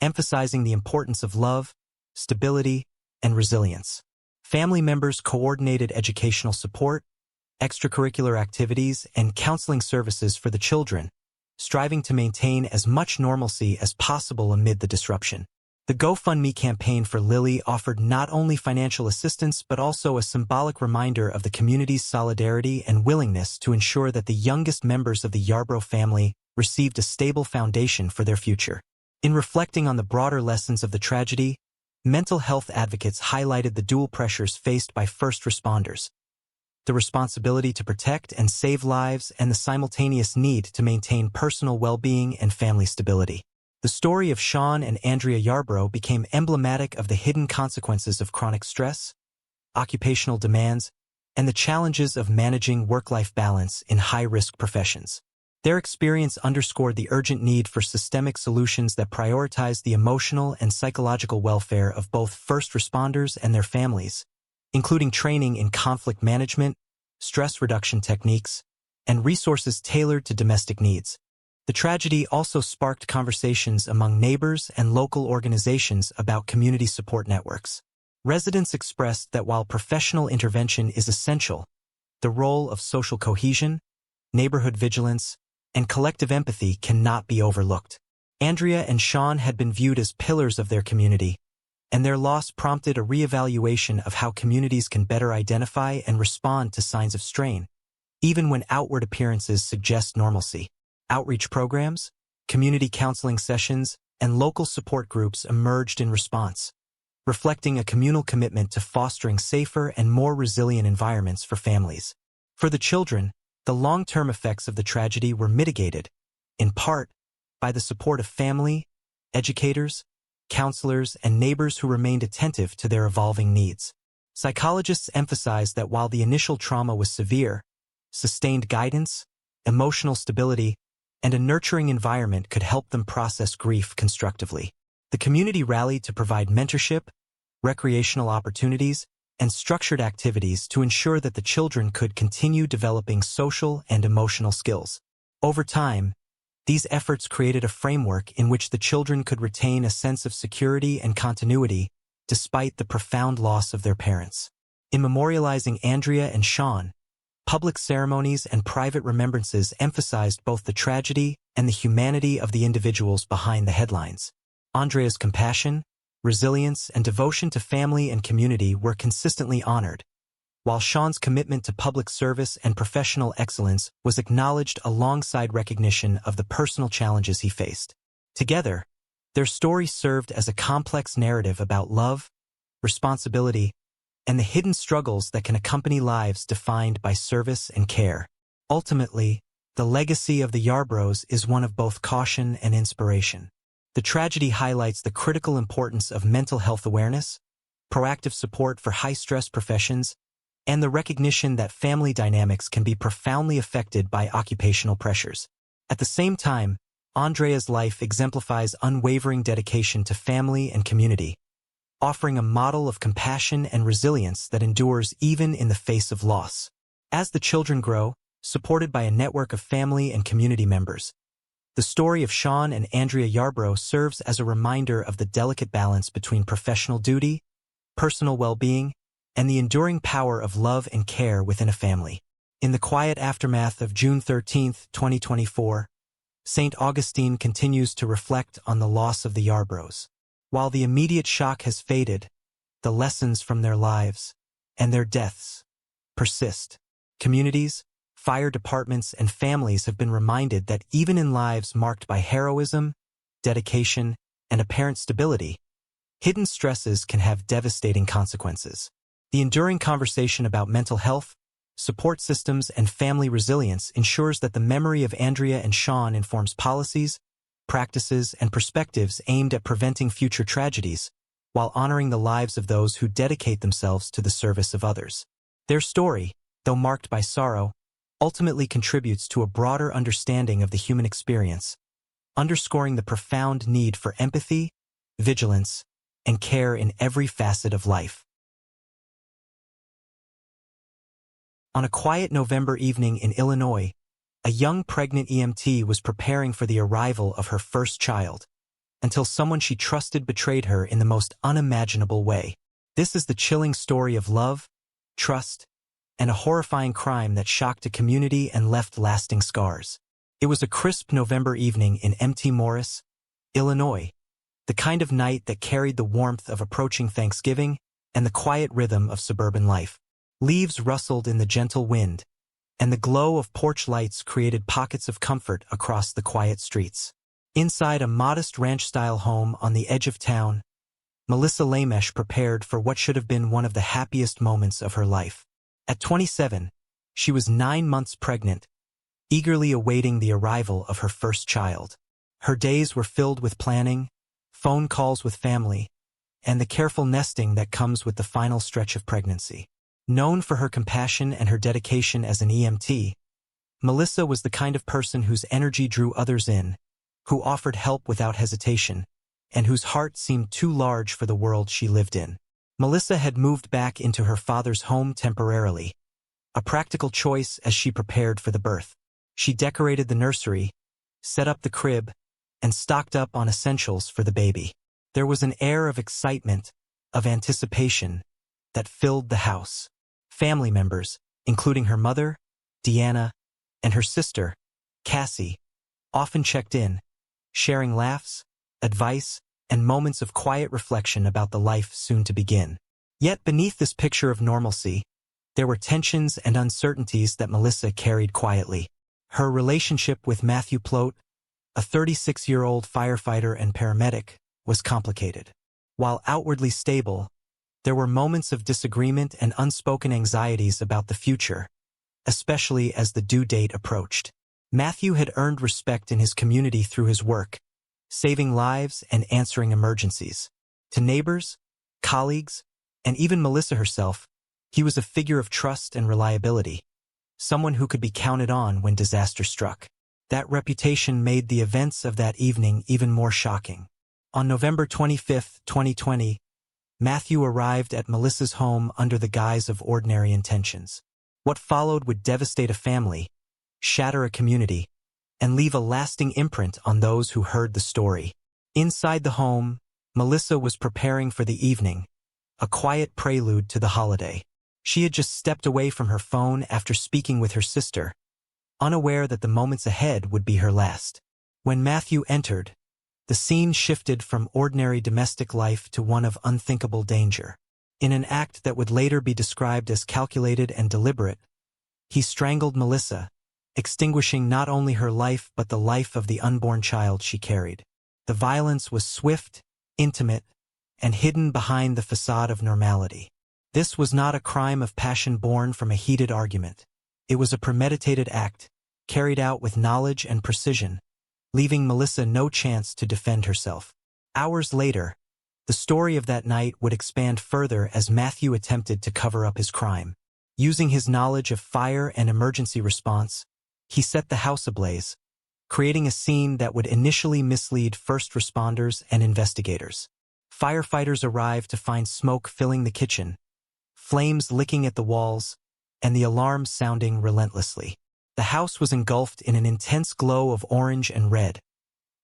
S1: emphasizing the importance of love, stability, and resilience. Family members coordinated educational support, extracurricular activities, and counseling services for the children, striving to maintain as much normalcy as possible amid the disruption. The GoFundMe campaign for Lily offered not only financial assistance but also a symbolic reminder of the community's solidarity and willingness to ensure that the youngest members of the Yarbrough family received a stable foundation for their future. In reflecting on the broader lessons of the tragedy, mental health advocates highlighted the dual pressures faced by first responders: the responsibility to protect and save lives and the simultaneous need to maintain personal well-being and family stability. The story of Sean and Andrea Yarbrough became emblematic of the hidden consequences of chronic stress, occupational demands, and the challenges of managing work-life balance in high-risk professions. Their experience underscored the urgent need for systemic solutions that prioritize the emotional and psychological welfare of both first responders and their families, including training in conflict management, stress reduction techniques, and resources tailored to domestic needs. The tragedy also sparked conversations among neighbors and local organizations about community support networks. Residents expressed that while professional intervention is essential, the role of social cohesion, neighborhood vigilance, and collective empathy cannot be overlooked. Andrea and Sean had been viewed as pillars of their community, and their loss prompted a reevaluation of how communities can better identify and respond to signs of strain, even when outward appearances suggest normalcy. Outreach programs, community counseling sessions, and local support groups emerged in response, reflecting a communal commitment to fostering safer and more resilient environments for families. For the children, the long-term effects of the tragedy were mitigated, in part, by the support of family, educators, counselors, and neighbors who remained attentive to their evolving needs. Psychologists emphasized that while the initial trauma was severe, sustained guidance, emotional stability, and a nurturing environment could help them process grief constructively. The community rallied to provide mentorship, recreational opportunities, and structured activities to ensure that the children could continue developing social and emotional skills. Over time, these efforts created a framework in which the children could retain a sense of security and continuity despite the profound loss of their parents. In memorializing Andrea and Sean, public ceremonies and private remembrances emphasized both the tragedy and the humanity of the individuals behind the headlines. Andrea's compassion, resilience, and devotion to family and community were consistently honored, while Sean's commitment to public service and professional excellence was acknowledged alongside recognition of the personal challenges he faced. Together, their story served as a complex narrative about love, responsibility, and the hidden struggles that can accompany lives defined by service and care. Ultimately, the legacy of the Yarbroughs is one of both caution and inspiration. The tragedy highlights the critical importance of mental health awareness, proactive support for high-stress professions, and the recognition that family dynamics can be profoundly affected by occupational pressures. At the same time, Andrea's life exemplifies unwavering dedication to family and community, offering a model of compassion and resilience that endures even in the face of loss. As the children grow, supported by a network of family and community members, the story of Sean and Andrea Yarbrough serves as a reminder of the delicate balance between professional duty, personal well-being, and the enduring power of love and care within a family. In the quiet aftermath of June 13, 2024, St. Augustine continues to reflect on the loss of the Yarbroughs. While the immediate shock has faded, the lessons from their lives and their deaths persist. Communities, fire departments, and families have been reminded that even in lives marked by heroism, dedication, and apparent stability, hidden stresses can have devastating consequences. The enduring conversation about mental health, support systems, and family resilience ensures that the memory of Andrea and Sean informs policies, practices, and perspectives aimed at preventing future tragedies, while honoring the lives of those who dedicate themselves to the service of others. Their story, though marked by sorrow, ultimately contributes to a broader understanding of the human experience, underscoring the profound need for empathy, vigilance, and care in every facet of life. On a quiet November evening in Illinois, a young pregnant EMT was preparing for the arrival of her first child, until someone she trusted betrayed her in the most unimaginable way. This is the chilling story of love, trust, and a horrifying crime that shocked a community and left lasting scars. It was a crisp November evening in Mt. Morris, Illinois, the kind of night that carried the warmth of approaching Thanksgiving and the quiet rhythm of suburban life. Leaves rustled in the gentle wind, and the glow of porch lights created pockets of comfort across the quiet streets. Inside a modest ranch-style home on the edge of town, Melissa Lamesh prepared for what should have been one of the happiest moments of her life. At 27, she was 9 months pregnant, eagerly awaiting the arrival of her first child. Her days were filled with planning, phone calls with family, and the careful nesting that comes with the final stretch of pregnancy. Known for her compassion and her dedication as an EMT, Melissa was the kind of person whose energy drew others in, who offered help without hesitation, and whose heart seemed too large for the world she lived in. Melissa had moved back into her father's home temporarily, a practical choice as she prepared for the birth. She decorated the nursery, set up the crib, and stocked up on essentials for the baby. There was an air of excitement, of anticipation, that filled the house. Family members, including her mother, Deanna, and her sister, Cassie, often checked in, sharing laughs, advice, and moments of quiet reflection about the life soon to begin. Yet beneath this picture of normalcy, there were tensions and uncertainties that Melissa carried quietly. Her relationship with Matthew Plote, a 36-year-old firefighter and paramedic, was complicated. While outwardly stable, there were moments of disagreement and unspoken anxieties about the future, especially as the due date approached. Matthew had earned respect in his community through his work, saving lives and answering emergencies. To neighbors, colleagues, and even Melissa herself, he was a figure of trust and reliability, someone who could be counted on when disaster struck. That reputation made the events of that evening even more shocking. On November 25, 2020, Matthew arrived at Melissa's home under the guise of ordinary intentions. What followed would devastate a family, shatter a community, and leave a lasting imprint on those who heard the story. Inside the home, Melissa was preparing for the evening, a quiet prelude to the holiday. She had just stepped away from her phone after speaking with her sister, unaware that the moments ahead would be her last. When Matthew entered, the scene shifted from ordinary domestic life to one of unthinkable danger. In an act that would later be described as calculated and deliberate, he strangled Melissa, extinguishing not only her life but the life of the unborn child she carried. The violence was swift, intimate, and hidden behind the facade of normality. This was not a crime of passion born from a heated argument. It was a premeditated act, carried out with knowledge and precision, leaving Melissa no chance to defend herself. Hours later, the story of that night would expand further as Matthew attempted to cover up his crime. Using his knowledge of fire and emergency response, he set the house ablaze, creating a scene that would initially mislead first responders and investigators. Firefighters arrived to find smoke filling the kitchen, flames licking at the walls, and the alarm sounding relentlessly. The house was engulfed in an intense glow of orange and red,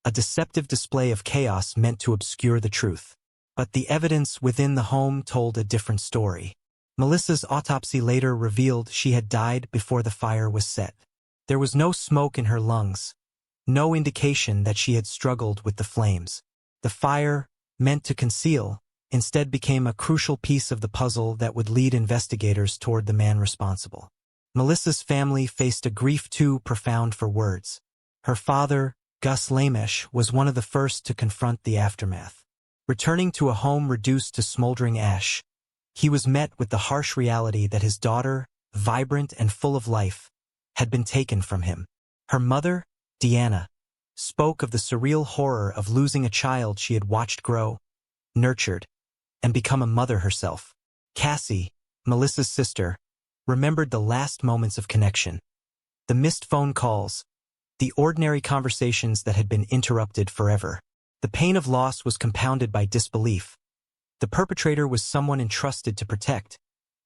S1: a deceptive display of chaos meant to obscure the truth. But the evidence within the home told a different story. Melissa's autopsy later revealed she had died before the fire was set. There was no smoke in her lungs, no indication that she had struggled with the flames. The fire, meant to conceal, instead became a crucial piece of the puzzle that would lead investigators toward the man responsible. Melissa's family faced a grief too profound for words. Her father, Gus Lamesh, was one of the first to confront the aftermath. Returning to a home reduced to smoldering ash, he was met with the harsh reality that his daughter, vibrant and full of life, had been taken from him. Her mother, Deanna, spoke of the surreal horror of losing a child she had watched grow, nurtured, and become a mother herself. Cassie, Melissa's sister, remembered the last moments of connection. The missed phone calls, the ordinary conversations that had been interrupted forever. The pain of loss was compounded by disbelief. The perpetrator was someone entrusted to protect,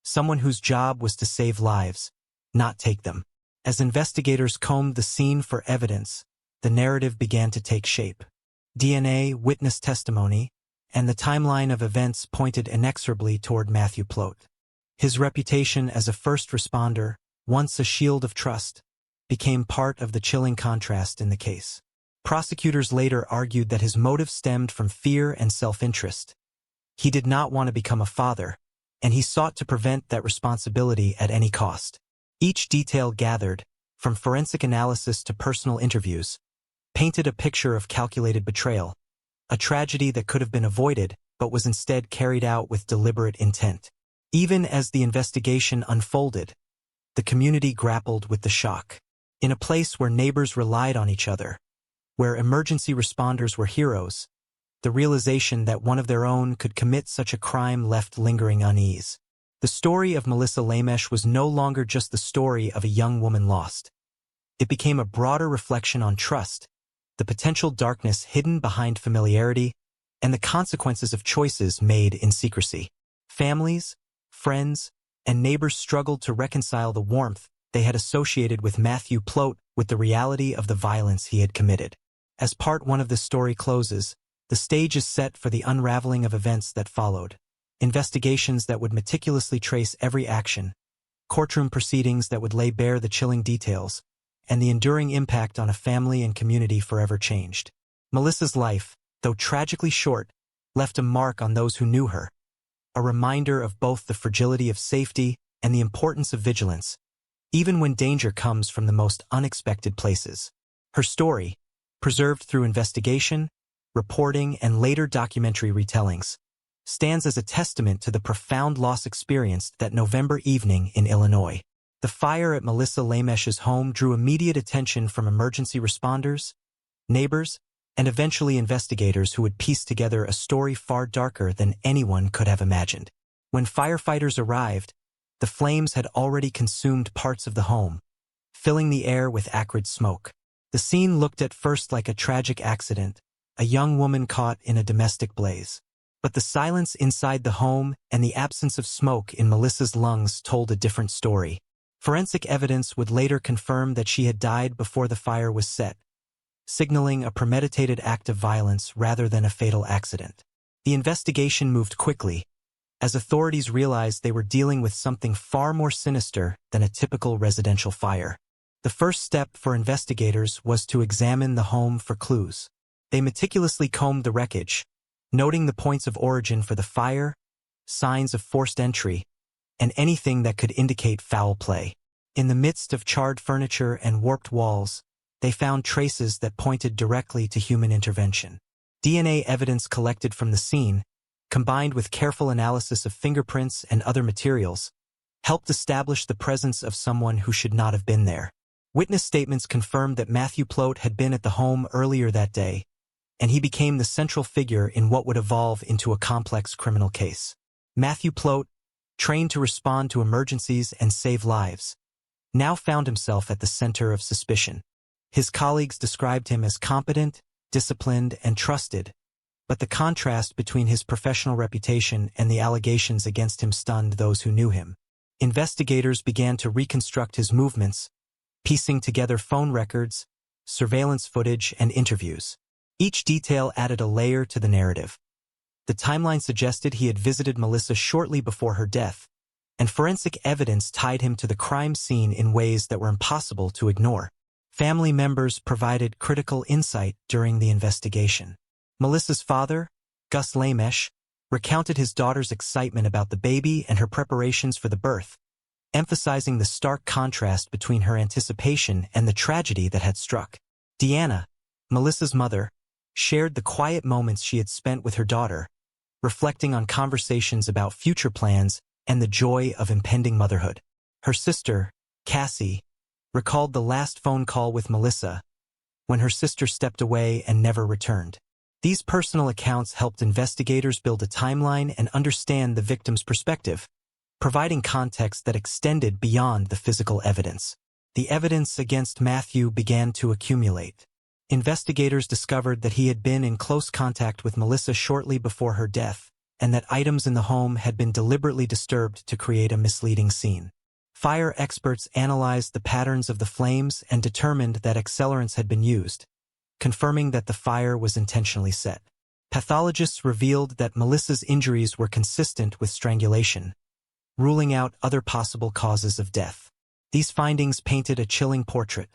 S1: someone whose job was to save lives, not take them. As investigators combed the scene for evidence, the narrative began to take shape. DNA, witness testimony, and the timeline of events pointed inexorably toward Matthew Plote. His reputation as a first responder, once a shield of trust, became part of the chilling contrast in the case. Prosecutors later argued that his motive stemmed from fear and self-interest. He did not want to become a father, and he sought to prevent that responsibility at any cost. Each detail gathered, from forensic analysis to personal interviews, painted a picture of calculated betrayal, a tragedy that could have been avoided but was instead carried out with deliberate intent. Even as the investigation unfolded, the community grappled with the shock. In a place where neighbors relied on each other, where emergency responders were heroes, the realization that one of their own could commit such a crime left lingering unease. The story of Melissa Lamesh was no longer just the story of a young woman lost. It became a broader reflection on trust, the potential darkness hidden behind familiarity, and the consequences of choices made in secrecy. Families, friends, and neighbors struggled to reconcile the warmth they had associated with Matthew Plote with the reality of the violence he had committed. As part one of this story closes, the stage is set for the unraveling of events that followed. Investigations that would meticulously trace every action, courtroom proceedings that would lay bare the chilling details, and the enduring impact on a family and community forever changed. Melissa's life, though tragically short, left a mark on those who knew her, a reminder of both the fragility of safety and the importance of vigilance, even when danger comes from the most unexpected places. Her story, preserved through investigation, reporting, and later documentary retellings, stands as a testament to the profound loss experienced that November evening in Illinois. The fire at Melissa Lamesh's home drew immediate attention from emergency responders, neighbors, and eventually investigators who would piece together a story far darker than anyone could have imagined. When firefighters arrived, the flames had already consumed parts of the home, filling the air with acrid smoke. The scene looked at first like a tragic accident, a young woman caught in a domestic blaze. But the silence inside the home and the absence of smoke in Melissa's lungs told a different story. Forensic evidence would later confirm that she had died before the fire was set, signaling a premeditated act of violence rather than a fatal accident. The investigation moved quickly, as authorities realized they were dealing with something far more sinister than a typical residential fire. The first step for investigators was to examine the home for clues. They meticulously combed the wreckage, noting the points of origin for the fire, signs of forced entry, and anything that could indicate foul play. In the midst of charred furniture and warped walls, they found traces that pointed directly to human intervention. DNA evidence collected from the scene, combined with careful analysis of fingerprints and other materials, helped establish the presence of someone who should not have been there. Witness statements confirmed that Matthew Plote had been at the home earlier that day, and he became the central figure in what would evolve into a complex criminal case. Matthew Plote, trained to respond to emergencies and save lives, now found himself at the center of suspicion. His colleagues described him as competent, disciplined, and trusted, but the contrast between his professional reputation and the allegations against him stunned those who knew him. Investigators began to reconstruct his movements, piecing together phone records, surveillance footage, and interviews. Each detail added a layer to the narrative. The timeline suggested he had visited Melissa shortly before her death, and forensic evidence tied him to the crime scene in ways that were impossible to ignore. Family members provided critical insight during the investigation. Melissa's father, Gus Lamesh, recounted his daughter's excitement about the baby and her preparations for the birth, emphasizing the stark contrast between her anticipation and the tragedy that had struck. Deanna, Melissa's mother, shared the quiet moments she had spent with her daughter, reflecting on conversations about future plans and the joy of impending motherhood. Her sister, Cassie, recalled the last phone call with Melissa, when her sister stepped away and never returned. These personal accounts helped investigators build a timeline and understand the victim's perspective, providing context that extended beyond the physical evidence. The evidence against Matthew began to accumulate. Investigators discovered that he had been in close contact with Melissa shortly before her death, and that items in the home had been deliberately disturbed to create a misleading scene. Fire experts analyzed the patterns of the flames and determined that accelerants had been used, confirming that the fire was intentionally set. Pathologists revealed that Melissa's injuries were consistent with strangulation, ruling out other possible causes of death. These findings painted a chilling portrait: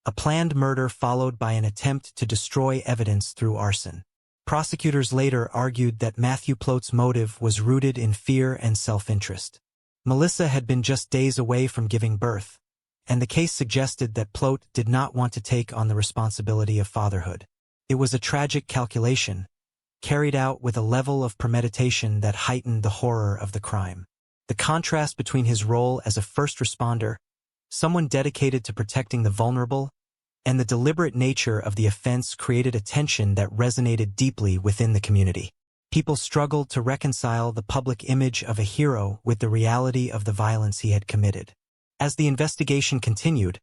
S1: a planned murder followed by an attempt to destroy evidence through arson. Prosecutors later argued that Matthew Plote's motive was rooted in fear and self-interest. Melissa had been just days away from giving birth, and the case suggested that Plote did not want to take on the responsibility of fatherhood. It was a tragic calculation, carried out with a level of premeditation that heightened the horror of the crime. The contrast between his role as a first responder, someone dedicated to protecting the vulnerable, and the deliberate nature of the offense created a tension that resonated deeply within the community. People struggled to reconcile the public image of a hero with the reality of the violence he had committed. As the investigation continued,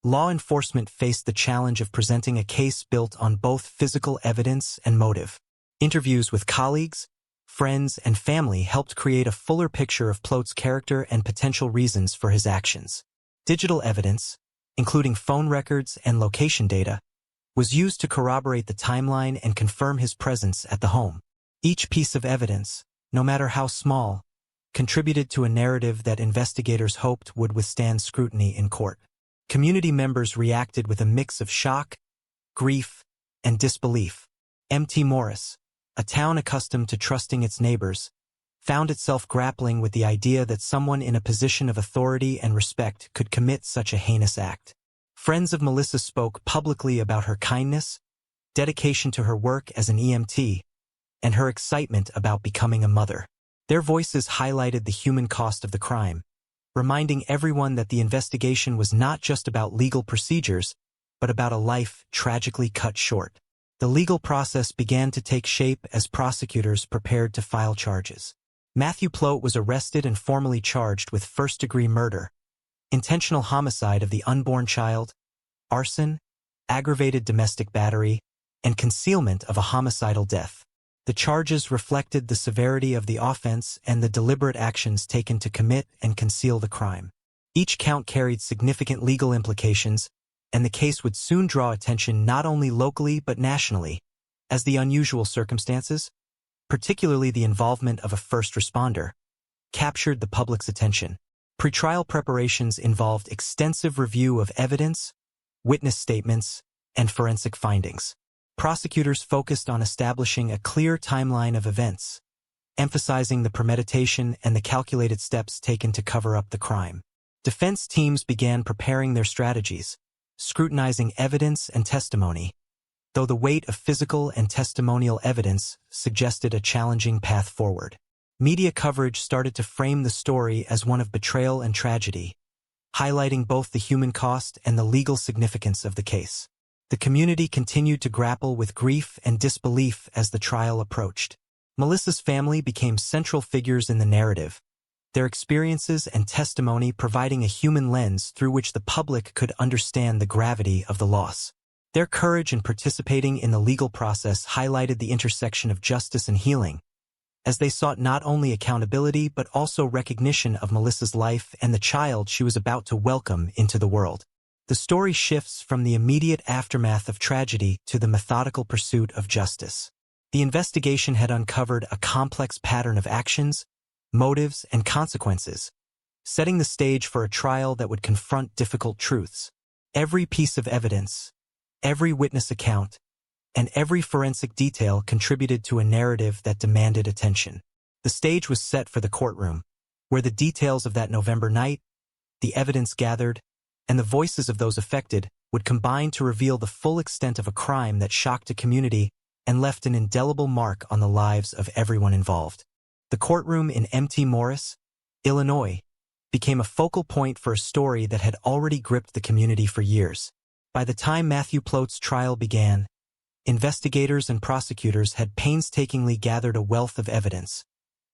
S1: law enforcement faced the challenge of presenting a case built on both physical evidence and motive. Interviews with colleagues, friends, and family helped create a fuller picture of Plote's character and potential reasons for his actions. Digital evidence, including phone records and location data, was used to corroborate the timeline and confirm his presence at the home. Each piece of evidence, no matter how small, contributed to a narrative that investigators hoped would withstand scrutiny in court. Community members reacted with a mix of shock, grief, and disbelief. M.T. Morris, a town accustomed to trusting its neighbors, found itself grappling with the idea that someone in a position of authority and respect could commit such a heinous act. Friends of Melissa spoke publicly about her kindness, dedication to her work as an EMT, and her excitement about becoming a mother. Their voices highlighted the human cost of the crime, reminding everyone that the investigation was not just about legal procedures, but about a life tragically cut short. The legal process began to take shape as prosecutors prepared to file charges. Matthew Plote was arrested and formally charged with first-degree murder, intentional homicide of the unborn child, arson, aggravated domestic battery, and concealment of a homicidal death. The charges reflected the severity of the offense and the deliberate actions taken to commit and conceal the crime. Each count carried significant legal implications, and the case would soon draw attention not only locally but nationally, as the unusual circumstances, particularly the involvement of a first responder, captured the public's attention. Pretrial preparations involved extensive review of evidence, witness statements, and forensic findings. Prosecutors focused on establishing a clear timeline of events, emphasizing the premeditation and the calculated steps taken to cover up the crime. Defense teams began preparing their strategies, scrutinizing evidence and testimony, though the weight of physical and testimonial evidence suggested a challenging path forward. Media coverage started to frame the story as one of betrayal and tragedy, highlighting both the human cost and the legal significance of the case. The community continued to grapple with grief and disbelief as the trial approached. Melissa's family became central figures in the narrative, their experiences and testimony providing a human lens through which the public could understand the gravity of the loss. Their courage in participating in the legal process highlighted the intersection of justice and healing, as they sought not only accountability but also recognition of Melissa's life and the child she was about to welcome into the world. The story shifts from the immediate aftermath of tragedy to the methodical pursuit of justice. The investigation had uncovered a complex pattern of actions, motives, and consequences, setting the stage for a trial that would confront difficult truths. Every piece of evidence, every witness account, and every forensic detail contributed to a narrative that demanded attention. The stage was set for the courtroom, where the details of that November night, the evidence gathered, and the voices of those affected would combine to reveal the full extent of a crime that shocked a community and left an indelible mark on the lives of everyone involved. The courtroom in M.T. Morris, Illinois, became a focal point for a story that had already gripped the community for years. By the time Matthew Plote's trial began, investigators and prosecutors had painstakingly gathered a wealth of evidence,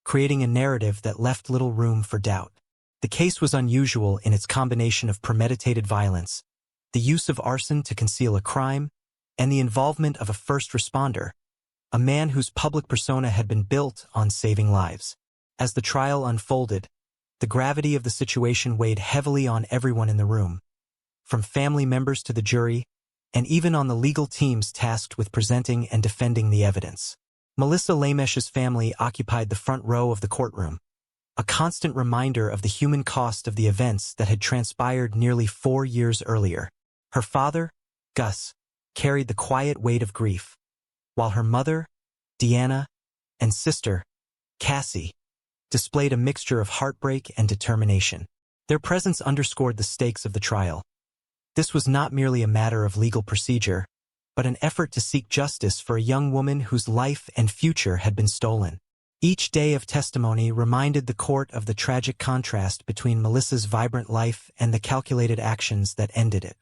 S1: creating a narrative that left little room for doubt. The case was unusual in its combination of premeditated violence, the use of arson to conceal a crime, and the involvement of a first responder, a man whose public persona had been built on saving lives. As the trial unfolded, the gravity of the situation weighed heavily on everyone in the room, from family members to the jury, and even on the legal teams tasked with presenting and defending the evidence. Melissa Lamesh's family occupied the front row of the courtroom, a constant reminder of the human cost of the events that had transpired nearly 4 years earlier. Her father, Gus, carried the quiet weight of grief, while her mother, Deanna, and sister, Cassie, displayed a mixture of heartbreak and determination. Their presence underscored the stakes of the trial. This was not merely a matter of legal procedure, but an effort to seek justice for a young woman whose life and future had been stolen. Each day of testimony reminded the court of the tragic contrast between Melissa's vibrant life and the calculated actions that ended it.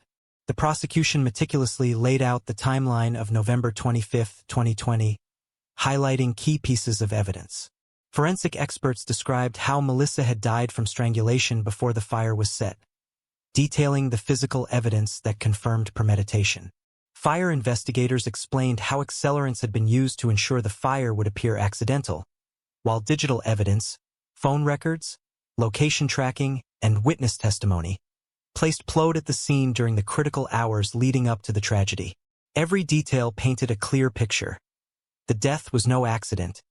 S1: The prosecution meticulously laid out the timeline of November 25, 2020, highlighting key pieces of evidence. Forensic experts described how Melissa had died from strangulation before the fire was set, detailing the physical evidence that confirmed premeditation. Fire investigators explained how accelerants had been used to ensure the fire would appear accidental, while digital evidence, phone records, location tracking, and witness testimony placed Plot at the scene during the critical hours leading up to the tragedy. Every detail painted a clear picture. The death was no accident,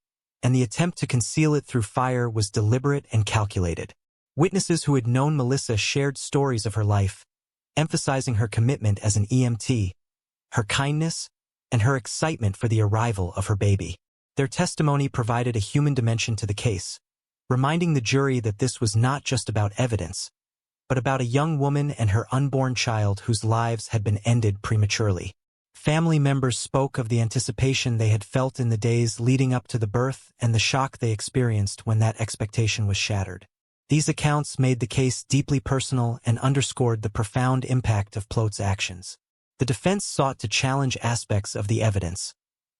S1: and the attempt to conceal it through fire was deliberate and calculated. Witnesses who had known Melissa shared stories of her life, emphasizing her commitment as an EMT, her kindness, and her excitement for the arrival of her baby. Their testimony provided a human dimension to the case, reminding the jury that this was not just about evidence, but about a young woman and her unborn child whose lives had been ended prematurely. Family members spoke of the anticipation they had felt in the days leading up to the birth and the shock they experienced when that expectation was shattered. These accounts made the case deeply personal and underscored the profound impact of Plot's actions. The defense sought to challenge aspects of the evidence,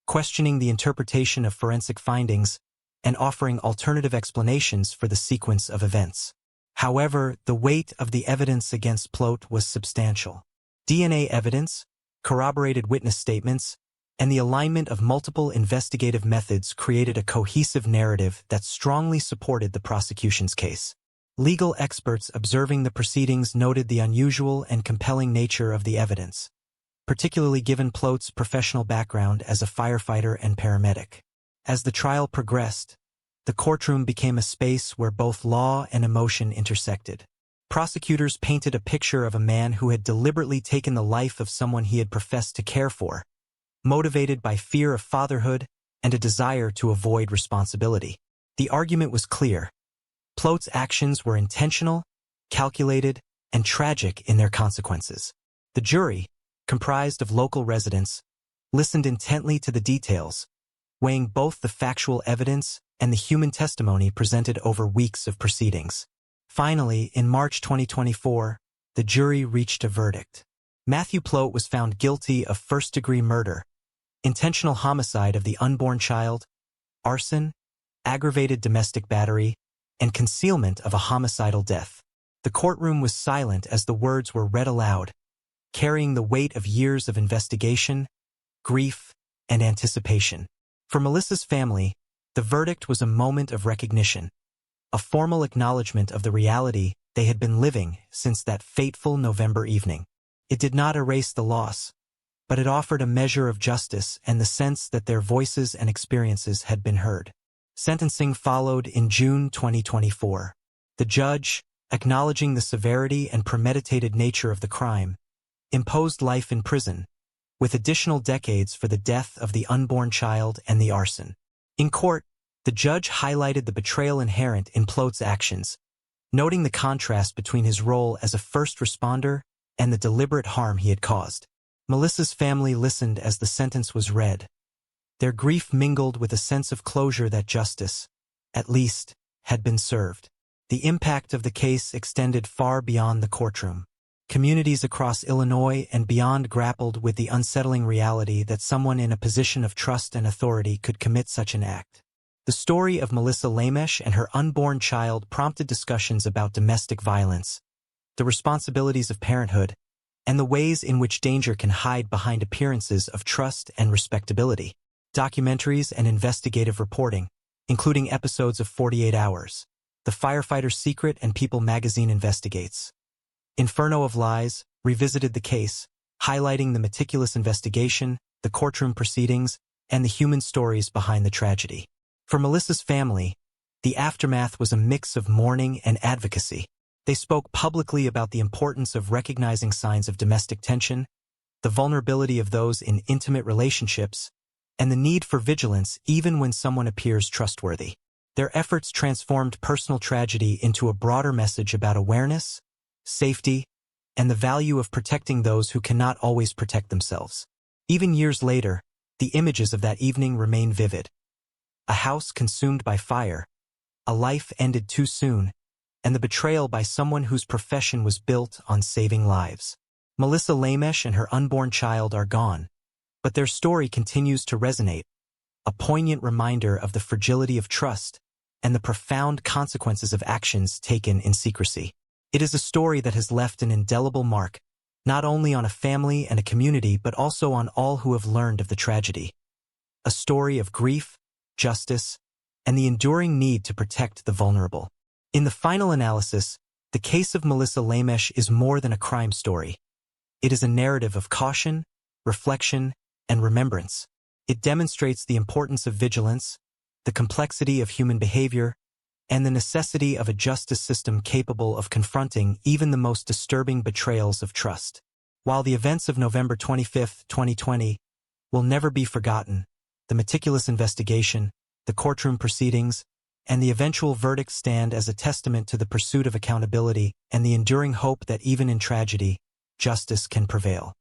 S1: questioning the interpretation of forensic findings and offering alternative explanations for the sequence of events. However, the weight of the evidence against Plot was substantial. DNA evidence, corroborated witness statements, and the alignment of multiple investigative methods created a cohesive narrative that strongly supported the prosecution's case. Legal experts observing the proceedings noted the unusual and compelling nature of the evidence, particularly given Plot's professional background as a firefighter and paramedic. As the trial progressed, the courtroom became a space where both law and emotion intersected. Prosecutors painted a picture of a man who had deliberately taken the life of someone he had professed to care for, motivated by fear of fatherhood and a desire to avoid responsibility. The argument was clear. Plot's actions were intentional, calculated, and tragic in their consequences. The jury, comprised of local residents, listened intently to the details, weighing both the factual evidence and the human testimony presented over weeks of proceedings. Finally, in March 2024, the jury reached a verdict. Matthew Plot was found guilty of first-degree murder, intentional homicide of the unborn child, arson, aggravated domestic battery, and concealment of a homicidal death. The courtroom was silent as the words were read aloud, carrying the weight of years of investigation, grief, and anticipation. For Melissa's family, the verdict was a moment of recognition, a formal acknowledgement of the reality they had been living since that fateful November evening. It did not erase the loss, but it offered a measure of justice and the sense that their voices and experiences had been heard. Sentencing followed in June 2024. The judge, acknowledging the severity and premeditated nature of the crime, imposed life in prison, with additional decades for the death of the unborn child and the arson. In court, the judge highlighted the betrayal inherent in Plot's actions, noting the contrast between his role as a first responder and the deliberate harm he had caused. Melissa's family listened as the sentence was read. Their grief mingled with a sense of closure that justice, at least, had been served. The impact of the case extended far beyond the courtroom. Communities across Illinois and beyond grappled with the unsettling reality that someone in a position of trust and authority could commit such an act. The story of Melissa Lamesh and her unborn child prompted discussions about domestic violence, the responsibilities of parenthood, and the ways in which danger can hide behind appearances of trust and respectability. Documentaries and investigative reporting, including episodes of 48 Hours, The Firefighter's Secret and People magazine Investigates, Inferno of Lies, revisited the case, highlighting the meticulous investigation, the courtroom proceedings, and the human stories behind the tragedy. For Melissa's family, the aftermath was a mix of mourning and advocacy. They spoke publicly about the importance of recognizing signs of domestic tension, the vulnerability of those in intimate relationships, and the need for vigilance even when someone appears trustworthy. Their efforts transformed personal tragedy into a broader message about awareness, safety, and the value of protecting those who cannot always protect themselves. Even years later, the images of that evening remain vivid. A house consumed by fire, a life ended too soon, and the betrayal by someone whose profession was built on saving lives. Melissa Lamesh and her unborn child are gone, but their story continues to resonate, a poignant reminder of the fragility of trust and the profound consequences of actions taken in secrecy. It is a story that has left an indelible mark, not only on a family and a community but also on all who have learned of the tragedy. A story of grief, justice, and the enduring need to protect the vulnerable. In the final analysis, The case of Melissa Lamesh is more than a crime story. It is a narrative of caution, reflection, and remembrance. It demonstrates the importance of vigilance, the complexity of human behavior, and the necessity of a justice system capable of confronting even the most disturbing betrayals of trust. While the events of November 25, 2020, will never be forgotten, the meticulous investigation, the courtroom proceedings, and the eventual verdict stand as a testament to the pursuit of accountability and the enduring hope that even in tragedy, justice can prevail.